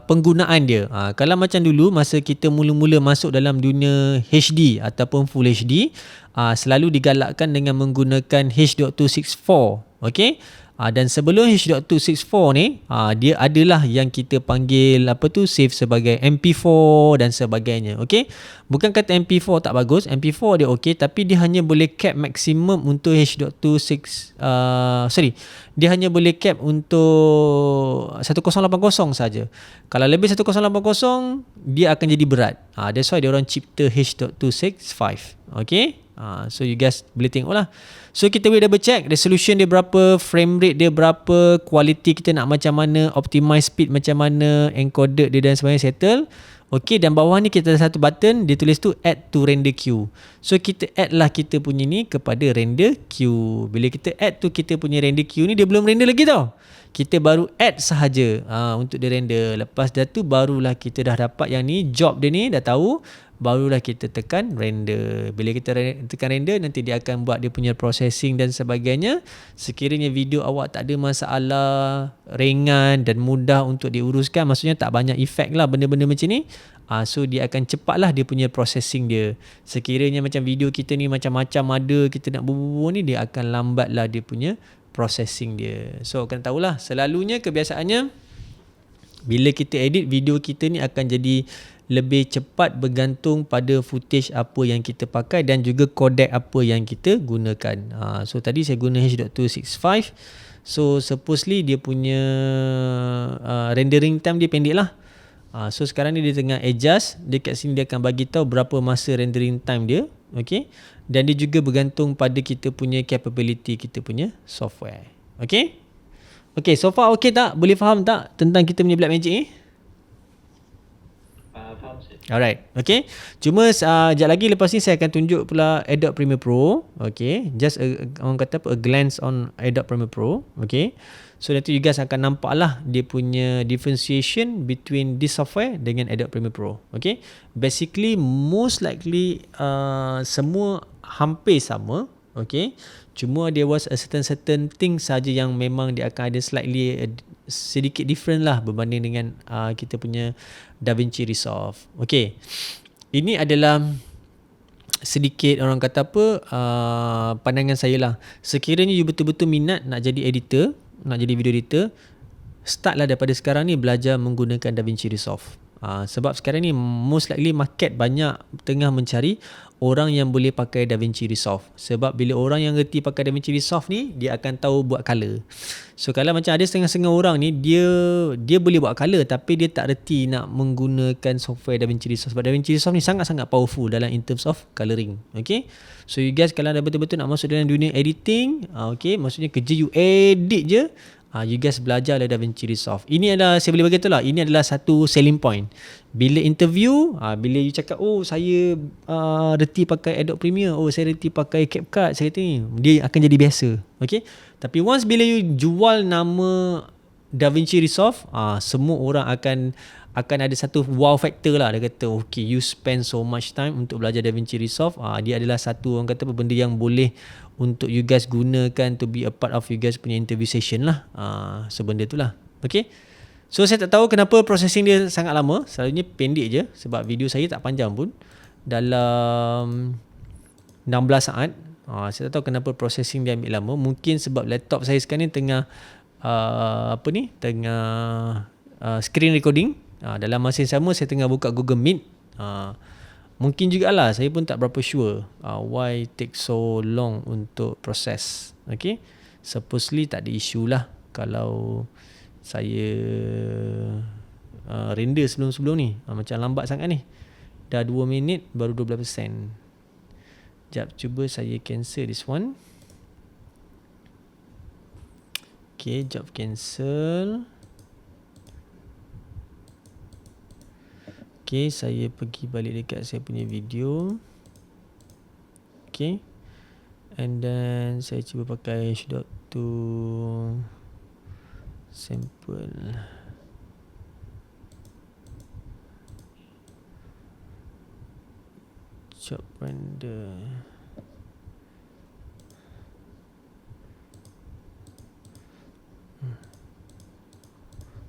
penggunaan dia. Kalau macam dulu masa kita mula-mula masuk dalam dunia HD ataupun Full HD, selalu digalakkan dengan menggunakan H.264. Okay, dan sebelum H.264 ni, dia adalah yang kita panggil save sebagai MP4 dan sebagainya. Okay, bukan kata MP4 tak bagus, MP4 dia okay, tapi dia hanya boleh cap maksimum untuk dia hanya boleh cap untuk 1080 saja. Kalau lebih 1080 dia akan jadi berat. That's why dia orang cipta H.265. Okay, so you guys boleh tengok lah. So kita boleh double check resolution dia berapa, frame rate dia berapa, quality kita nak macam mana, optimize speed macam mana, encoded dia dan sebagainya, settle. Okay, dan bawah ni kita ada satu button, dia tulis tu add to render queue. So kita add lah kita punya ni kepada render queue. Bila kita add tu kita punya render queue ni, dia belum render lagi tau. Kita baru add sahaja untuk dia render. Lepas dah tu barulah kita dah dapat yang ni, job dia ni dah tahu. Barulah kita tekan render. Bila kita tekan render, nanti dia akan buat dia punya processing dan sebagainya. Sekiranya video awak tak ada masalah, ringan dan mudah untuk diuruskan, maksudnya tak banyak efek lah benda-benda macam ni, so dia akan cepatlah dia punya processing dia. Sekiranya macam video kita ni macam-macam ada, kita nak bubuh ni, dia akan lambatlah dia punya processing dia. So akan tahulah, selalunya kebiasaannya Bila kita edit video kita ni akan jadi lebih cepat bergantung pada footage apa yang kita pakai dan juga codec apa yang kita gunakan. So tadi saya guna H.265. So supposedly dia punya rendering time dia pendek lah. So sekarang ni dia tengah adjust. Dekat sini dia akan bagi tahu berapa masa rendering time dia. Okay. Dan dia juga bergantung pada kita punya capability kita punya software. Okay. Okay, so far okay tak? Boleh faham tak tentang kita punya Blackmagic ni? Faham Ustaz. Alright, okay. Cuma sekejap lagi lepas ni saya akan tunjuk pula Adobe Premiere Pro. Okay, just orang kata apa, a glance on Adobe Premiere Pro. Okay, so nanti you guys akan nampak lah dia punya differentiation between this software dengan Adobe Premiere Pro. Okay, basically most likely semua hampir sama. Okay, cuma there was a certain thing saja yang memang dia akan ada slightly sedikit different lah berbanding dengan kita punya DaVinci Resolve. Okay, ini adalah sedikit orang kata apa pandangan saya lah. Sekiranya you betul-betul minat nak jadi editor, nak jadi video editor, startlah daripada sekarang ni belajar menggunakan DaVinci Resolve. Sebab sekarang ni most likely market banyak tengah mencari orang yang boleh pakai DaVinci Resolve. Sebab bila orang yang reti pakai DaVinci Resolve ni, dia akan tahu buat color. So kalau macam ada setengah-setengah orang ni, dia boleh buat color tapi dia tak reti nak menggunakan software DaVinci Resolve. Sebab DaVinci Resolve ni sangat-sangat powerful dalam in terms of coloring. Okay, so you guys kalau dah betul-betul nak masuk dalam dunia editing, okay, maksudnya kerja you edit je, you guys belajar lah DaVinci Resolve. Ini adalah, saya boleh bagi tahu lah, ini adalah satu selling point. Bila interview, bila you cakap, oh saya reti pakai Adobe Premiere, oh saya reti pakai CapCut, saya kata ni, dia akan jadi biasa. Okay, tapi once bila you jual nama DaVinci Resolve, semua orang akan ada satu wow factor lah. Dia kata, okay, you spend so much time untuk belajar DaVinci Resolve. Dia adalah satu orang kata benda yang boleh untuk you guys gunakan to be a part of you guys punya interview session lah. So benda tu lah. Okay, so saya tak tahu kenapa processing dia sangat lama. Selalunya pendek je sebab video saya tak panjang pun, dalam 16 saat. Saya tak tahu kenapa processing dia ambil lama. Mungkin sebab laptop saya sekarang ni tengah tengah screen recording. Dalam masa yang sama saya tengah buka Google Meet. Mungkin jugalah saya pun tak berapa sure why take so long untuk proses. Okay, supposedly tak ada isu lah kalau saya render sebelum-sebelum ni. Macam lambat sangat ni, dah 2 minit baru 12%. Sekejap, cuba saya cancel this one. Okay, job cancel. Okay, saya pergi balik dekat saya punya video. Okay, and then saya cuba pakai H.2 sample. Job render.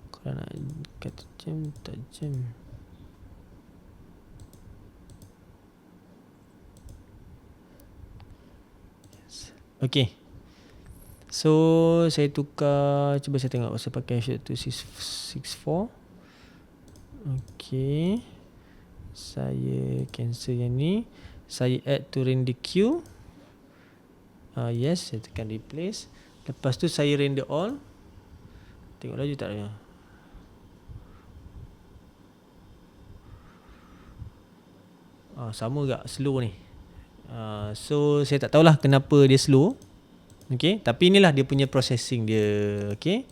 Kalau nak kata jam, tak jam. Okay, so saya tukar, cuba saya tengok saya pakai H.264. Okay, saya cancel yang ni, saya add to render queue. Yes, saya tekan replace. Lepas tu saya render all. Tengok laju tak dia? Sama agak slow ni. So saya tak tahulah kenapa dia slow. Okay, tapi inilah dia punya processing dia. Okay,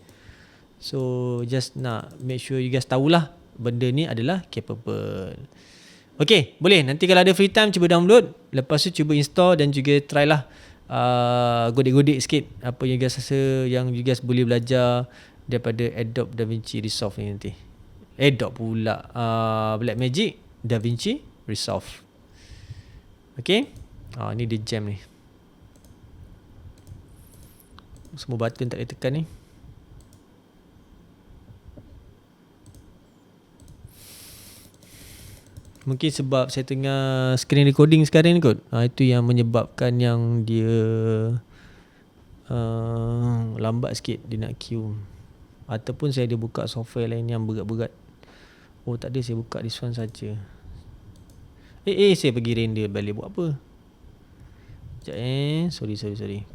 so just nak make sure you guys tahulah benda ni adalah capable. Okay, boleh nanti kalau ada free time cuba download, lepas tu cuba install dan juga try lah godek-godek sikit apa yang you guys rasa yang you guys boleh belajar daripada Adobe DaVinci Resolve ni nanti. Adobe pula, Blackmagic DaVinci Resolve. Okay, ni dia jam ni. Semua button tak boleh tekan ni. Mungkin sebab saya tengah screen recording sekarang ni kot. Itu yang menyebabkan yang dia lambat sikit dia nak queue. Ataupun saya ada buka software lain yang berat-berat. Oh tak ada, saya buka this one saja. Saya pergi render balik buat apa? Sekejap sorry.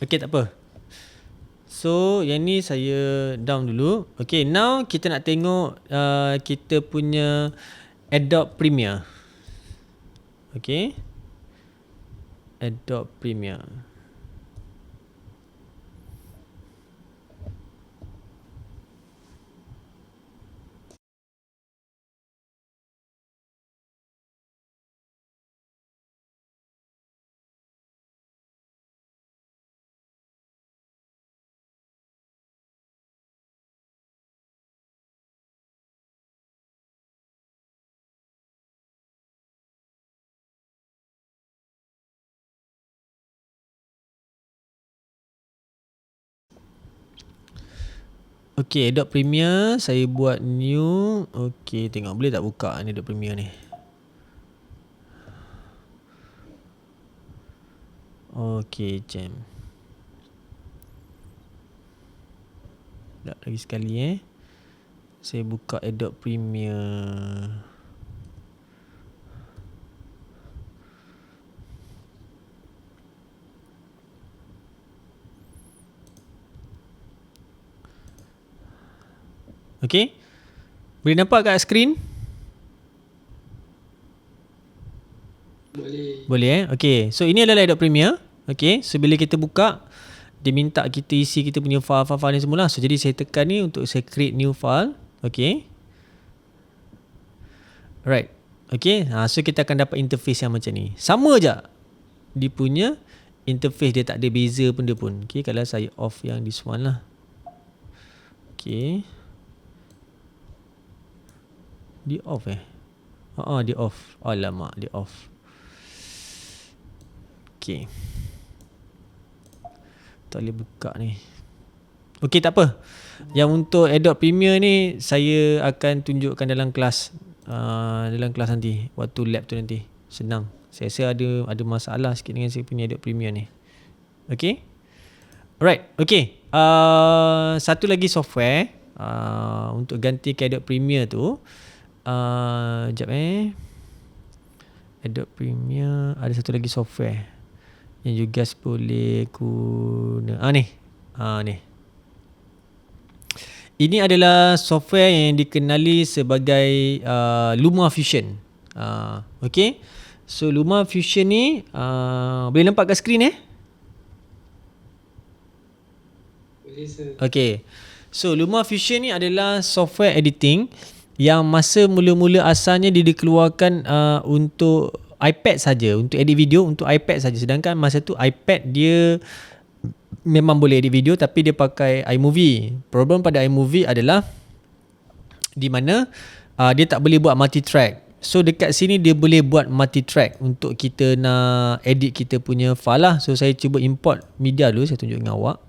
Okay, tak apa. So yang ni saya down dulu. Okay, now kita nak tengok kita punya Adobe Premiere. Okay, Adobe Premiere. Okay, Adobe Premiere saya buat new. Okay, tengok boleh tak buka ni Adobe Premiere ni. Okay, jam. Tak lagi sekali saya buka Adobe Premiere. Okay, boleh nampak kat skrin? Boleh Okay, so ini adalah Adobe Premiere. Okay, so bila kita buka, dia minta kita isi kita punya file-file ni semula. So jadi saya tekan ni untuk saya create new file. Okay, right. Okay, so kita akan dapat interface yang macam ni. Sama je dia punya interface, dia tak ada beza pun dia pun. Okay, kalau saya off yang this one lah. Okay, dia off dia off. Alamak, dia off. Okay, tak boleh buka ni. Okay, tak apa. Yang untuk Adobe Premiere ni saya akan tunjukkan dalam kelas nanti, waktu lab tu nanti. Senang. Saya rasa ada masalah sikit dengan saya punya Adobe Premiere ni. Okay, alright. Okay, satu lagi software untuk ganti ke Adobe Premiere tu. Sekejap Adobe Premiere, ada satu lagi software yang you guys boleh guna. Ni. Ini adalah software yang dikenali sebagai Luma Fusion. Okay, so Luma Fusion ni boleh nampak kat skrin Boleh sir. Okay, so Luma Fusion ni adalah software editing yang masa mula-mula asalnya dia dikeluarkan untuk iPad saja, untuk edit video untuk iPad saja. Sedangkan masa tu iPad dia memang boleh edit video tapi dia pakai iMovie. Problem pada iMovie adalah di mana dia tak boleh buat multi track. So dekat sini dia boleh buat multi track untuk kita nak edit kita punya file lah. So saya cuba import media dulu, saya tunjuk dengan awak.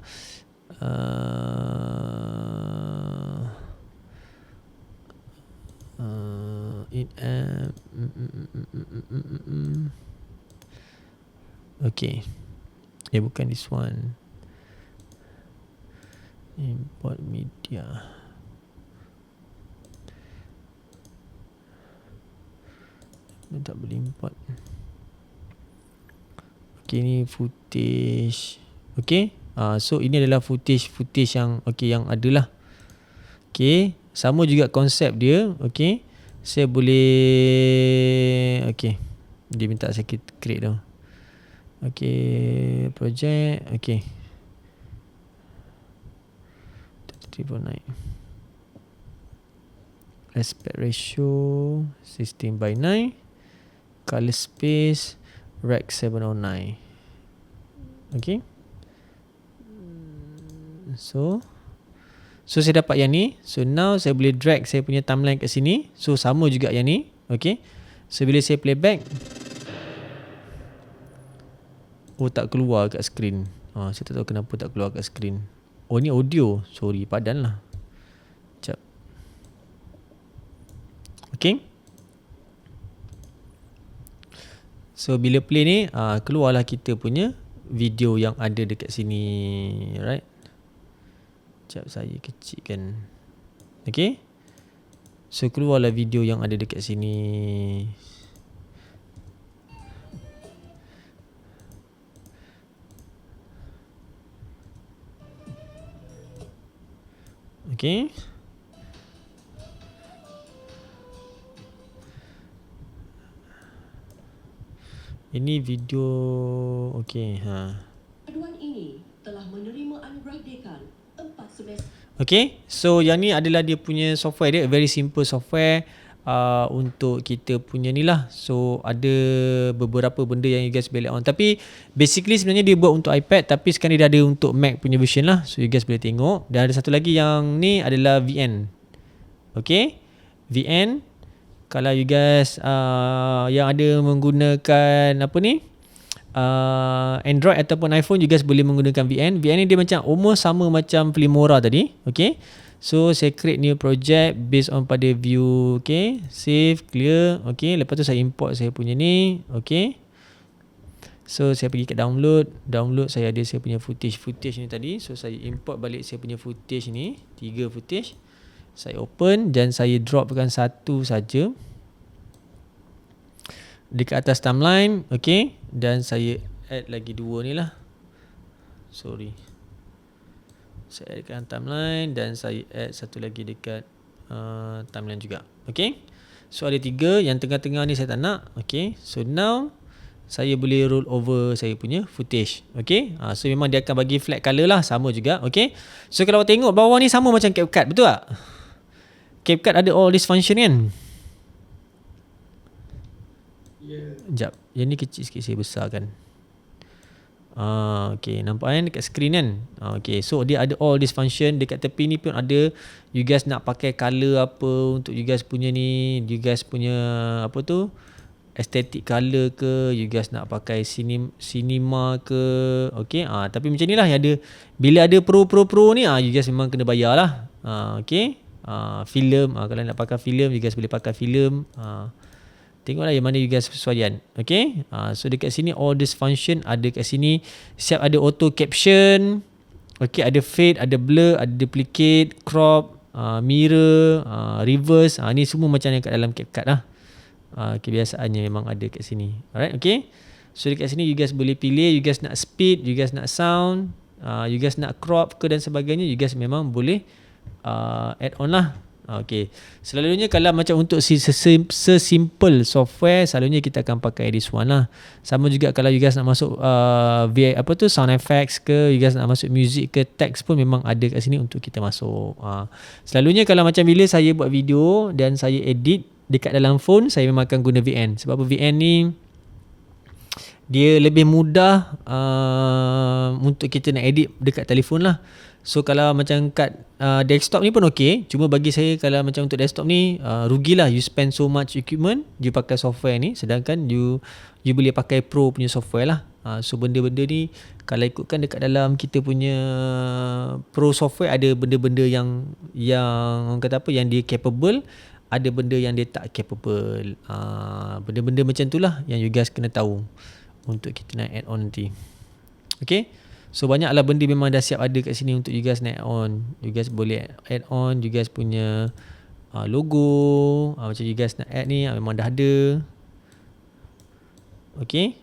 Okay, bukan this one. Import media. Tak boleh import. Okay, ni footage. Okay, so ini adalah footage yang yang adalah. Okay, sama juga konsep dia. Okay, saya boleh. Okay, dia minta saya create tu. Okay, project. Okay, 349. Aspect ratio 16:9. Color space rec 709. Okay, so saya dapat yang ni. So now saya boleh drag saya punya timeline kat sini. So sama juga yang ni. Okay, so bila saya playback, Oh, tak keluar kat skrin. Saya tak tahu kenapa tak keluar kat skrin. Oh, ni audio. Sorry, padan lah. Sekejap. Okay. So bila play ni, keluarlah kita punya video yang ada dekat sini. Right. Sekejap saya kecilkan. Okay. So keluarlah video yang ada dekat sini. Okay. Ini video. Okay. Aduan ini telah menerima anugerah dekan 4 semester. Okay. So yang ni adalah dia punya software dia. Very simple software. Untuk kita punya ni lah. So ada beberapa benda yang you guys boleh on. Tapi basically sebenarnya dia buat untuk iPad. Tapi sekarang dia ada untuk Mac punya version lah. So you guys boleh tengok. Dan ada satu lagi yang ni adalah VN. Okay. VN. Kalau you guys yang ada menggunakan apa ni, Android ataupun iPhone, you guys boleh menggunakan VN. VN ni dia macam almost sama macam Filmora tadi. Okay. So saya create new project based on pada view. Okay. Save, clear. Okay. Lepas tu saya import saya punya ni. Okay. So saya pergi ke download. Download saya ada saya punya footage ni tadi. So saya import balik saya punya footage ni. 3 footage. Saya open dan saya dropkan satu saja dekat atas timeline. Okay. Dan saya add lagi 2 ni lah. Sorry. Saya addkan timeline dan saya add satu lagi dekat timeline juga. Okay. So ada 3. Yang tengah-tengah ni saya tak nak. Okay. So now saya boleh roll over saya punya footage. Okay. So memang dia akan bagi flat color lah. Sama juga. Okay. So kalau tengok bawah ni sama macam CapCut. Betul tak? CapCut ada all this function kan? Ya. Sekejap. Yang ni kecil sikit saya besarkan. Okay. Nampak kan dekat screen kan? Okay. So dia ada all this function. Dekat tepi ni pun ada. You guys nak pakai color apa untuk you guys punya ni. You guys punya apa tu, aesthetic color ke. You guys nak pakai cinema ke. Okay. Tapi macam ni lah yang ada. Bila ada pro ni, you guys memang kena bayar lah. Okay. Film. Kalau nak pakai film, you guys boleh pakai film. Tengoklah yang mana you guys sesuaian. Okay. So dekat sini all this function ada kat sini. Siap ada auto caption. Okay. Ada fade, ada blur, ada duplicate, crop, mirror, reverse. Ni semua macam yang kat dalam CapCut lah. Kebiasaannya memang ada kat sini. Alright. Okay. So dekat sini you guys boleh pilih. You guys nak speed, you guys nak sound, you guys nak crop ke dan sebagainya. You guys memang boleh add on lah. Okay. Selalunya kalau macam untuk sesimple software, selalunya kita akan pakai this one lah. Sama juga kalau you guys nak masuk sound effects ke, you guys nak masuk music ke, text pun memang ada kat sini untuk kita masuk. Selalunya kalau macam bila saya buat video dan saya edit dekat dalam phone, saya memang akan guna VN. Sebab VN ni dia lebih mudah untuk kita nak edit dekat telefon lah. So kalau macam kat desktop ni pun okay. Cuma bagi saya kalau macam untuk desktop ni rugilah you spend so much equipment, you pakai software ni, sedangkan you boleh pakai pro punya software lah. So benda-benda ni kalau ikutkan dekat dalam kita punya pro software, ada benda-benda yang orang kata apa, yang dia capable, ada benda yang dia tak capable. Benda-benda macam tu lah yang you guys kena tahu untuk kita nak add on nanti. Okay. So banyaklah benda memang dah siap ada kat sini untuk you guys nak add on. You guys boleh add on you guys punya logo. Macam you guys nak add ni memang dah ada. Okay.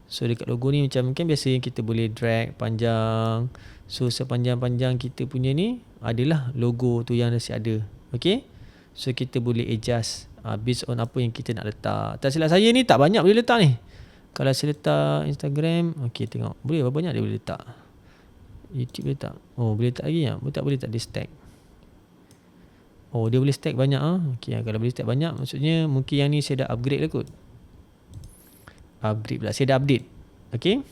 So dekat logo ni macam kan biasa kita boleh drag panjang. So sepanjang-panjang kita punya ni adalah logo tu yang dah siap ada. Okay. So kita boleh adjust based on apa yang kita nak letak. Tak silap saya ni tak banyak boleh letak ni. Kalau saya letak Instagram, okay tengok. Boleh berapa banyak dia boleh letak. YouTube boleh tak? Oh boleh letak lagi tak? Boleh tak dia stack? Oh dia boleh stack banyak Okay, kalau boleh stack banyak, maksudnya mungkin yang ni saya dah upgrade lah kot. Upgrade pula, saya dah update. Okay.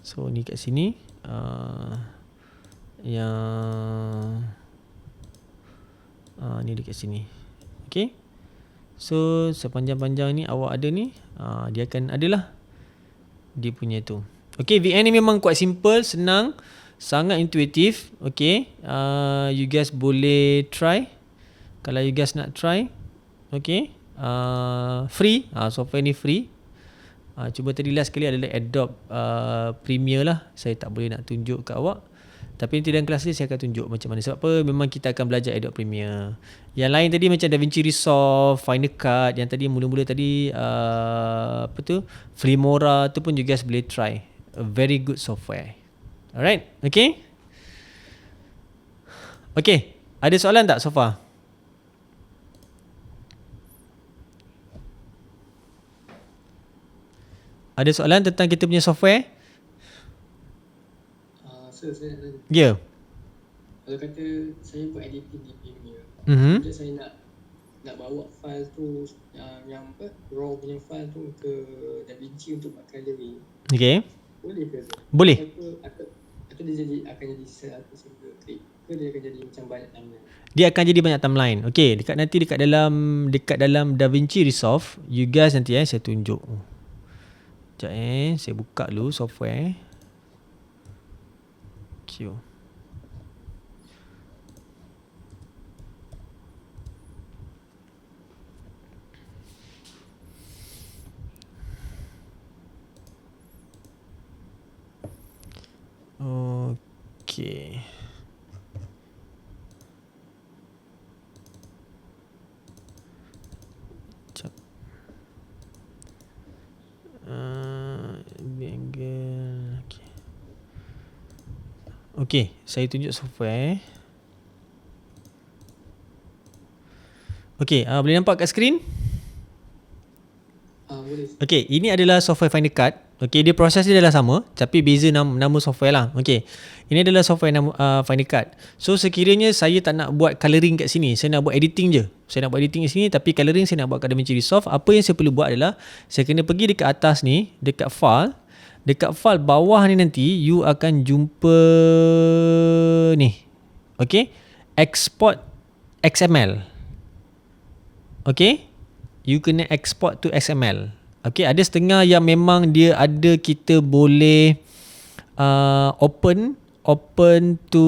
So ni kat sini yang ni dekat sini. Okay. So sepanjang-panjang ni awak ada ni, dia akan adalah dia punya tu. Okay, VN ni memang quite simple, senang, sangat intuitif. Okay, you guys boleh try. Kalau you guys nak try, okay, free, software ni free. Cuba tadi last sekali adalah Adobe Premiere lah. Saya tak boleh nak tunjuk kat awak, tapi nanti dalam kelas ni saya akan tunjuk macam mana. Sebab apa? Memang kita akan belajar Adobe Premiere. Yang lain tadi macam DaVinci Resolve, Final Cut, yang tadi mula-mula tadi apa tu, Filmora tu pun you guys boleh try. A very good software. Alright, okay? Okay, ada soalan tak so far? Ada soalan tentang kita punya software? Sir, saya nak tanya. Ya. Yeah. Kalau kata saya buat editing di Premiere, Mhm. saya nak bawa file tu, yang apa, raw punya file tu ke DaVinci untuk buat coloring. Okay. Boleh ke sir? Boleh. Atau dia akan jadi satu single clip ke dia akan jadi macam banyak timeline? Dia akan jadi banyak timeline. Okay, dekat dalam DaVinci Resolve, you guys nanti saya tunjuk. Sekejap saya buka dulu software. Q. Okay. Sekejap. Angle. Okay, saya tunjuk software. Okay, boleh nampak kat skrin? Boleh. Okay, ini adalah software Final Cut. Okay, dia proses dia adalah sama, tapi beza nama software lah. Okay, ini adalah software Final Cut. So sekiranya saya tak nak buat colouring kat sini, saya nak buat editing je. Saya nak buat editing kat sini, tapi colouring saya nak buat kat DaVinci Resolve. Apa yang saya perlu buat adalah saya kena pergi dekat atas ni, dekat file. Dekat file bawah ni nanti you akan jumpa ni. Okay, export XML. Okay, you kena export to XML. Okay, ada setengah yang memang dia ada kita boleh open to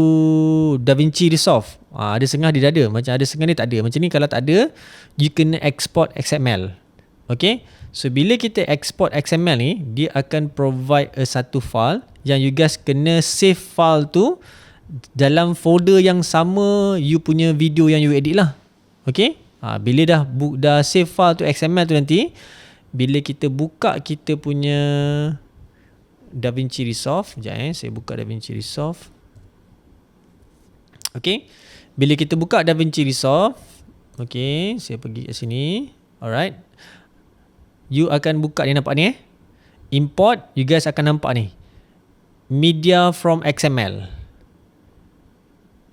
DaVinci Resolve. Ada setengah dia ada, macam ada setengah ni tak ada. Macam ni kalau tak ada, you kena export XML. Okay, so bila kita export XML ni, dia akan provide satu file yang you guys kena save file tu dalam folder yang sama you punya video yang you edit lah. Okay, bila dah save file tu XML tu nanti, bila kita buka kita punya DaVinci Resolve, sekejap saya buka DaVinci Resolve. Okay, bila kita buka DaVinci Resolve, okay, saya pergi ke sini. Alright, you akan buka ni, nampak ni import, you guys akan nampak ni media from XML.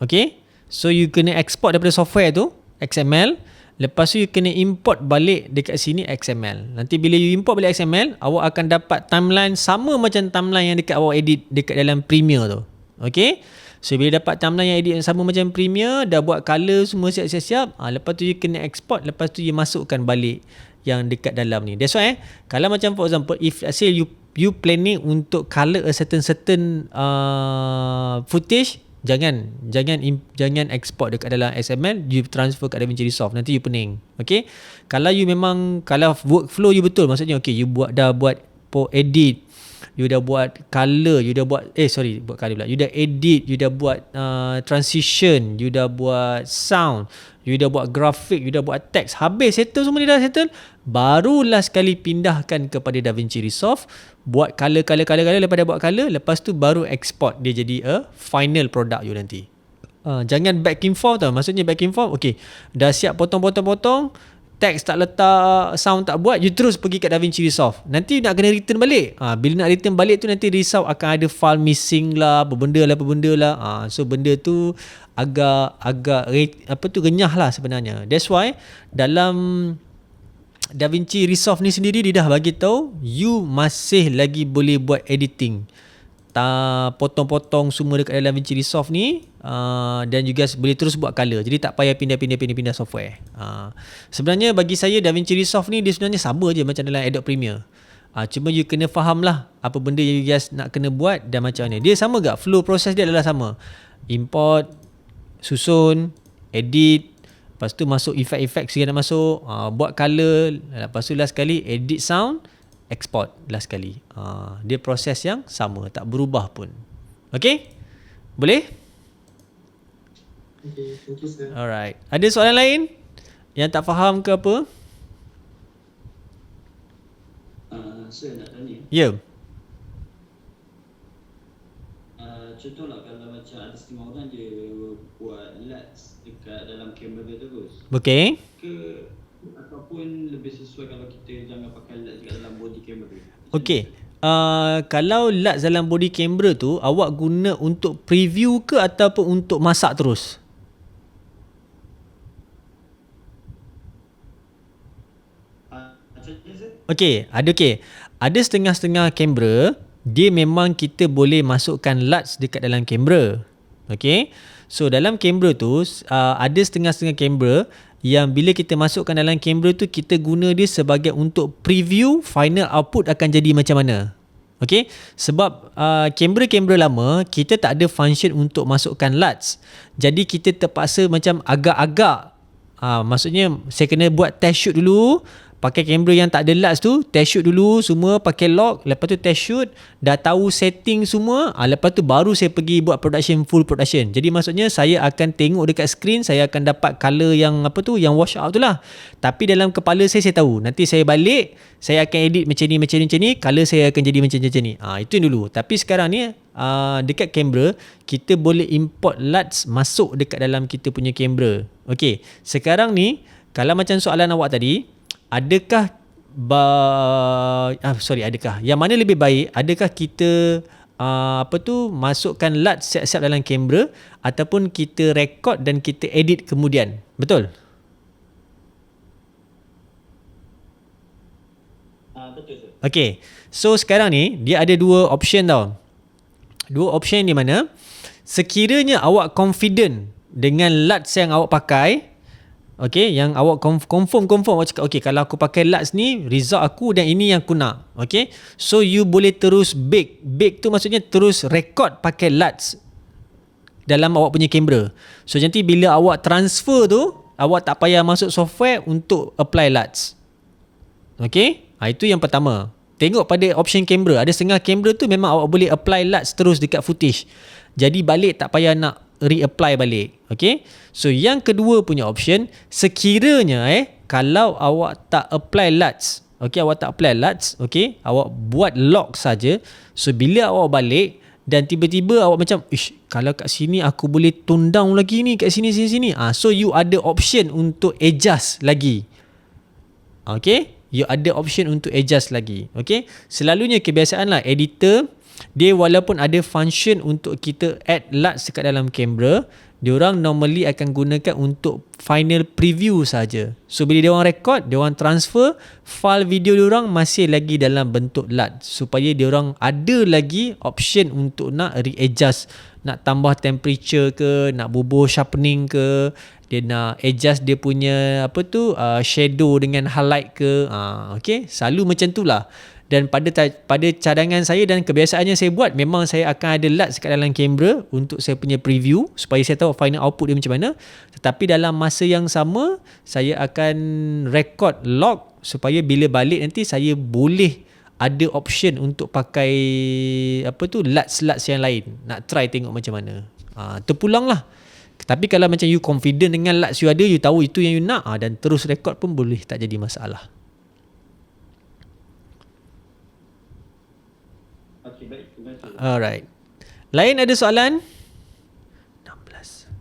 Okay, so you kena export daripada software tu XML. Lepas tu you kena import balik dekat sini XML. Nanti bila you import balik XML, awak akan dapat timeline sama macam timeline yang dekat awak edit dekat dalam Premiere tu. Okay, so bila dapat timeline yang edit yang sama macam Premiere, dah buat color semua siap-siap, lepas tu you kena export, lepas tu you masukkan balik yang dekat dalam ni. That's why kalau macam for example, if let's say you planning untuk color a certain footage, jangan export dekat dalam XML, you transfer kat DaVinci Resolve, nanti you pening. Okay, kalau you memang, kalau workflow you betul, maksudnya okay, you dah buat edit, you dah buat color, you dah buat buat color pula, you dah edit, you dah buat transition, you dah buat sound, you dah buat grafik, you dah buat text, habis settle semua, dia dah settle, barulah sekali pindahkan kepada DaVinci Resolve, buat color. Lepas dah buat color, lepas tu baru export dia jadi a final product you nanti. Jangan back and forth tau. Maksudnya back and forth, okay, dah siap potong, text tak letak, sound tak buat, you terus pergi kat DaVinci Resolve, nanti nak kena return balik. Bila nak return balik tu, nanti Resolve akan ada file missing lah, apa benda lah. So benda tu agak renyah lah sebenarnya. That's why dalam DaVinci Resolve ni sendiri, dia dah bagi tahu you masih lagi boleh buat editing. Potong-potong semua dekat dalam DaVinci Resolve ni, dan juga boleh terus buat color. Jadi tak payah pindah software. Sebenarnya bagi saya DaVinci Resolve ni dia sebenarnya sama je macam dalam Adobe Premiere. Cuma you kena faham lah apa benda yang you guys nak kena buat dan macam mana. Dia sama gak? Flow proses dia adalah sama. Import, susun, edit, lepas tu masuk efek-efek sekali nak masuk, buat color, lepas tu last sekali edit sound, export last sekali. Dia proses yang sama, tak berubah pun. Okay? Boleh? Okay, thank you sir. Alright. Ada soalan lain yang tak faham ke apa? Saya nak tanya. Ya. Contohlah kalau macam ada setengah orang je buat LUTs dekat dalam kamera terus. Okay. Ke ataupun lebih sesuai kalau kita jangan pakai LUTs dekat dalam body kamera. Okay. Kalau LUTs dalam body camera tu awak guna untuk preview ke ataupun untuk masak terus? Macam mana? Okay. Ada setengah-setengah kamera dia memang kita boleh masukkan LUTs dekat dalam kamera. Okay. So dalam kamera tu ada setengah-setengah kamera yang bila kita masukkan dalam kamera tu kita guna dia sebagai untuk preview final output akan jadi macam mana. Okay. Sebab kamera-kamera lama kita tak ada function untuk masukkan LUTs. Jadi kita terpaksa macam agak-agak maksudnya saya kena buat test shoot dulu. Pakai kamera yang tak ada LUTs tu, test shoot dulu semua pakai log, lepas tu test shoot, dah tahu setting semua, lepas tu baru saya pergi buat full production. Jadi maksudnya saya akan tengok dekat screen, saya akan dapat color yang yang wash out tu lah. Tapi dalam kepala saya tahu, nanti saya balik, saya akan edit macam ni, color saya akan jadi macam ni. Itu yang dulu. Tapi sekarang ni dekat kamera kita boleh import LUTs masuk dekat dalam kita punya kamera. Okey, sekarang ni kalau macam soalan awak tadi, adakah yang mana lebih baik, adakah kita masukkan LUT siap-siap dalam kamera ataupun kita record dan kita edit kemudian? Betul? Betul sir. Okay. So sekarang ni dia ada dua option tau. Dua option di mana sekiranya awak confident dengan LUTs yang awak pakai, okay, yang awak confirm awak cakap okay, kalau aku pakai LUTs ni result aku dan ini yang aku nak. Okay, so you boleh terus bake tu maksudnya terus record pakai LUTs dalam awak punya kamera. So nanti bila awak transfer tu awak tak payah masuk software untuk apply LUTs. Okay, itu yang pertama. Tengok pada option kamera, ada setengah kamera tu memang awak boleh apply LUTs terus dekat footage. Jadi balik tak payah nak reapply balik. Okay. So yang kedua punya option, sekiranya kalau awak tak apply LUTs, okay, awak tak apply LUTs, okay, awak buat lock saja. So bila awak balik dan tiba-tiba awak macam, kalau kat sini aku boleh tone down lagi ni, kat sini. So you ada option untuk adjust lagi. Okay, you ada option untuk adjust lagi. Okay, selalunya kebiasaan lah editor dia walaupun ada function untuk kita add LUTs dekat dalam kamera, diorang normally akan gunakan untuk final preview saja. So bila diorang record, diorang transfer, file video diorang masih lagi dalam bentuk LUT supaya diorang ada lagi option untuk nak readjust, nak tambah temperature ke, nak bubuh sharpening ke, dia nak adjust dia punya shadow dengan highlight ke. Okay, selalu macam tu lah. Dan pada cadangan saya dan kebiasaannya saya buat, memang saya akan ada LUTs kat dalam kamera untuk saya punya preview supaya saya tahu final output dia macam mana. Tetapi dalam masa yang sama saya akan record log supaya bila balik nanti saya boleh ada option untuk pakai LUTs yang lain. Nak try tengok macam mana. Terpulang lah. Tapi kalau macam you confident dengan LUTs you ada, you tahu itu yang you nak, dan terus record pun boleh, tak jadi masalah. Okay, baik. Terima kasih. Alright. Lain ada soalan? 16.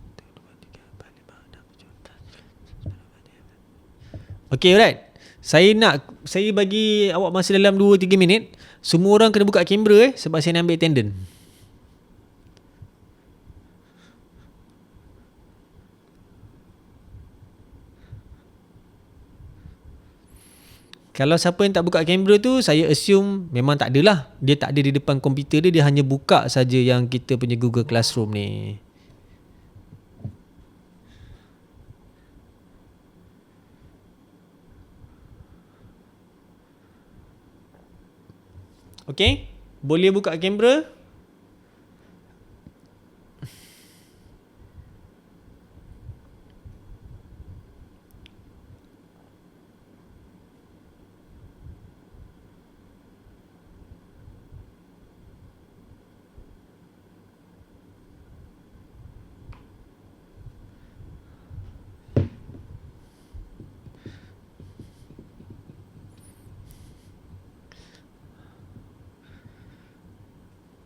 Okay, alright. Saya bagi awak masa dalam 2-3 minit. Semua orang kena buka kamera sebab saya nak ambil attendance. Kalau siapa yang tak buka kamera tu, saya assume memang tak adalah. Dia tak ada di depan komputer dia hanya buka saja yang kita punya Google Classroom ni. Okay, boleh buka kamera.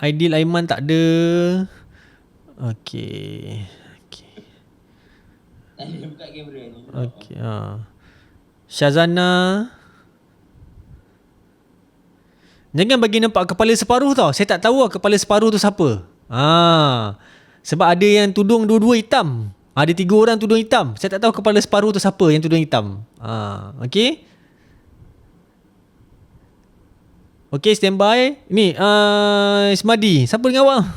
Aidil Aiman tak ada. Okay. Tak boleh buka kamera ni. Okay. Syazana. Jangan bagi nampak kepala separuh tau. Saya tak tahu lah kepala separuh tu siapa. Sebab ada yang tudung dua-dua hitam. Ada 3 orang tudung hitam. Saya tak tahu kepala separuh tu siapa yang tudung hitam. Okay. Okay, standby. Ni, Ismadi. Siapa dengan awak?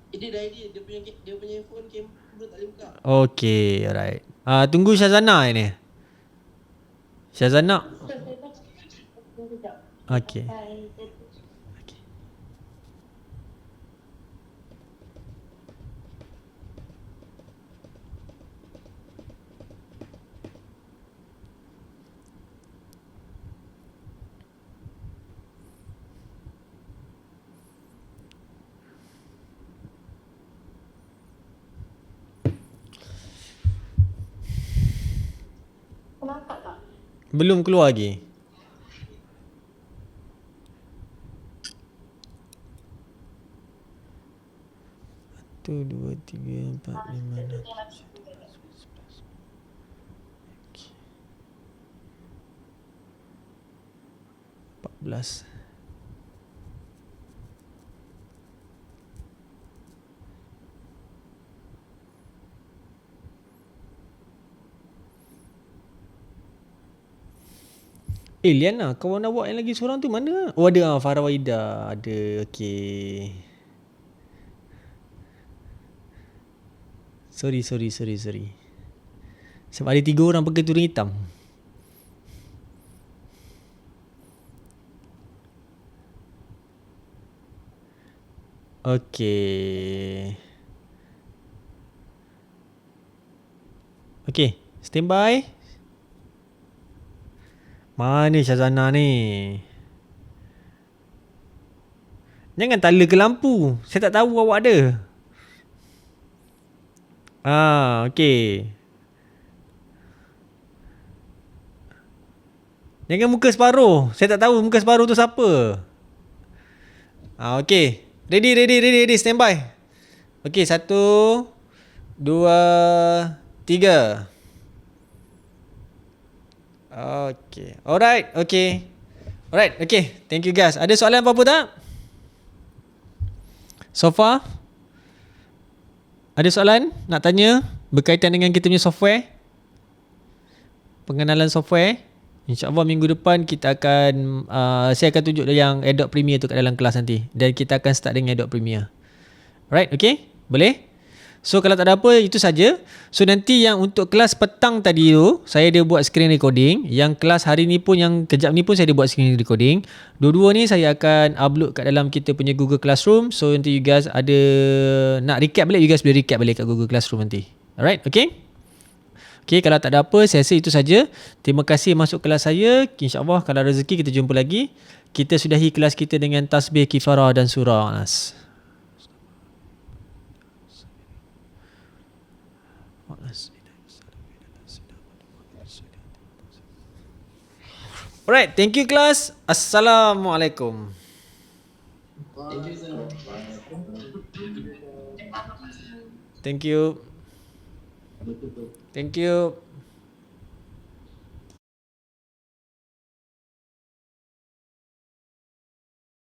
Dia punya phone kamera tak boleh buka. Okay, alright. Tunggu Syazana ni. Syazana. Okay. Belum keluar lagi. Satu, dua, tiga, empat, lima, enam, tujuh, 14. Liana, kawan awak yang lagi seorang tu mana? Oh ada, Farah Waida. Ada, okay. Sorry. Sebab ada 3 orang pakai tudung hitam. Okay. Okay, standby. Mana Syazana ni? Jangan tala ke lampu. Saya tak tahu awak ada. Okay. Jangan muka separuh. Saya tak tahu muka separuh tu siapa. Okay. Ready. Standby. Okay, 1, 2, 3. Okay. Alright. Okay. Thank you guys. Ada soalan apa-apa tak? So far? Ada soalan nak tanya berkaitan dengan kita punya software? Pengenalan software? InsyaAllah minggu depan kita akan saya akan tunjuk yang Adobe Premiere tu kat dalam kelas nanti. Dan kita akan start dengan Adobe Premiere. Alright, okay? Boleh? So kalau tak ada apa, itu saja. So nanti yang untuk kelas petang tadi tu, saya ada buat screen recording. Yang kelas hari ni pun, yang kejap ni pun saya ada buat screen recording. Dua-dua ni saya akan upload kat dalam kita punya Google Classroom. So nanti you guys ada nak recap balik, you guys boleh recap balik kat Google Classroom nanti. Alright, okay? Okay, kalau tak ada apa, saya rasa itu saja. Terima kasih masuk kelas saya. InsyaAllah kalau rezeki kita jumpa lagi. Kita sudahi kelas kita dengan tasbih, kifarah dan surah Nas. Alright, thank you class. Assalamualaikum. Thank you.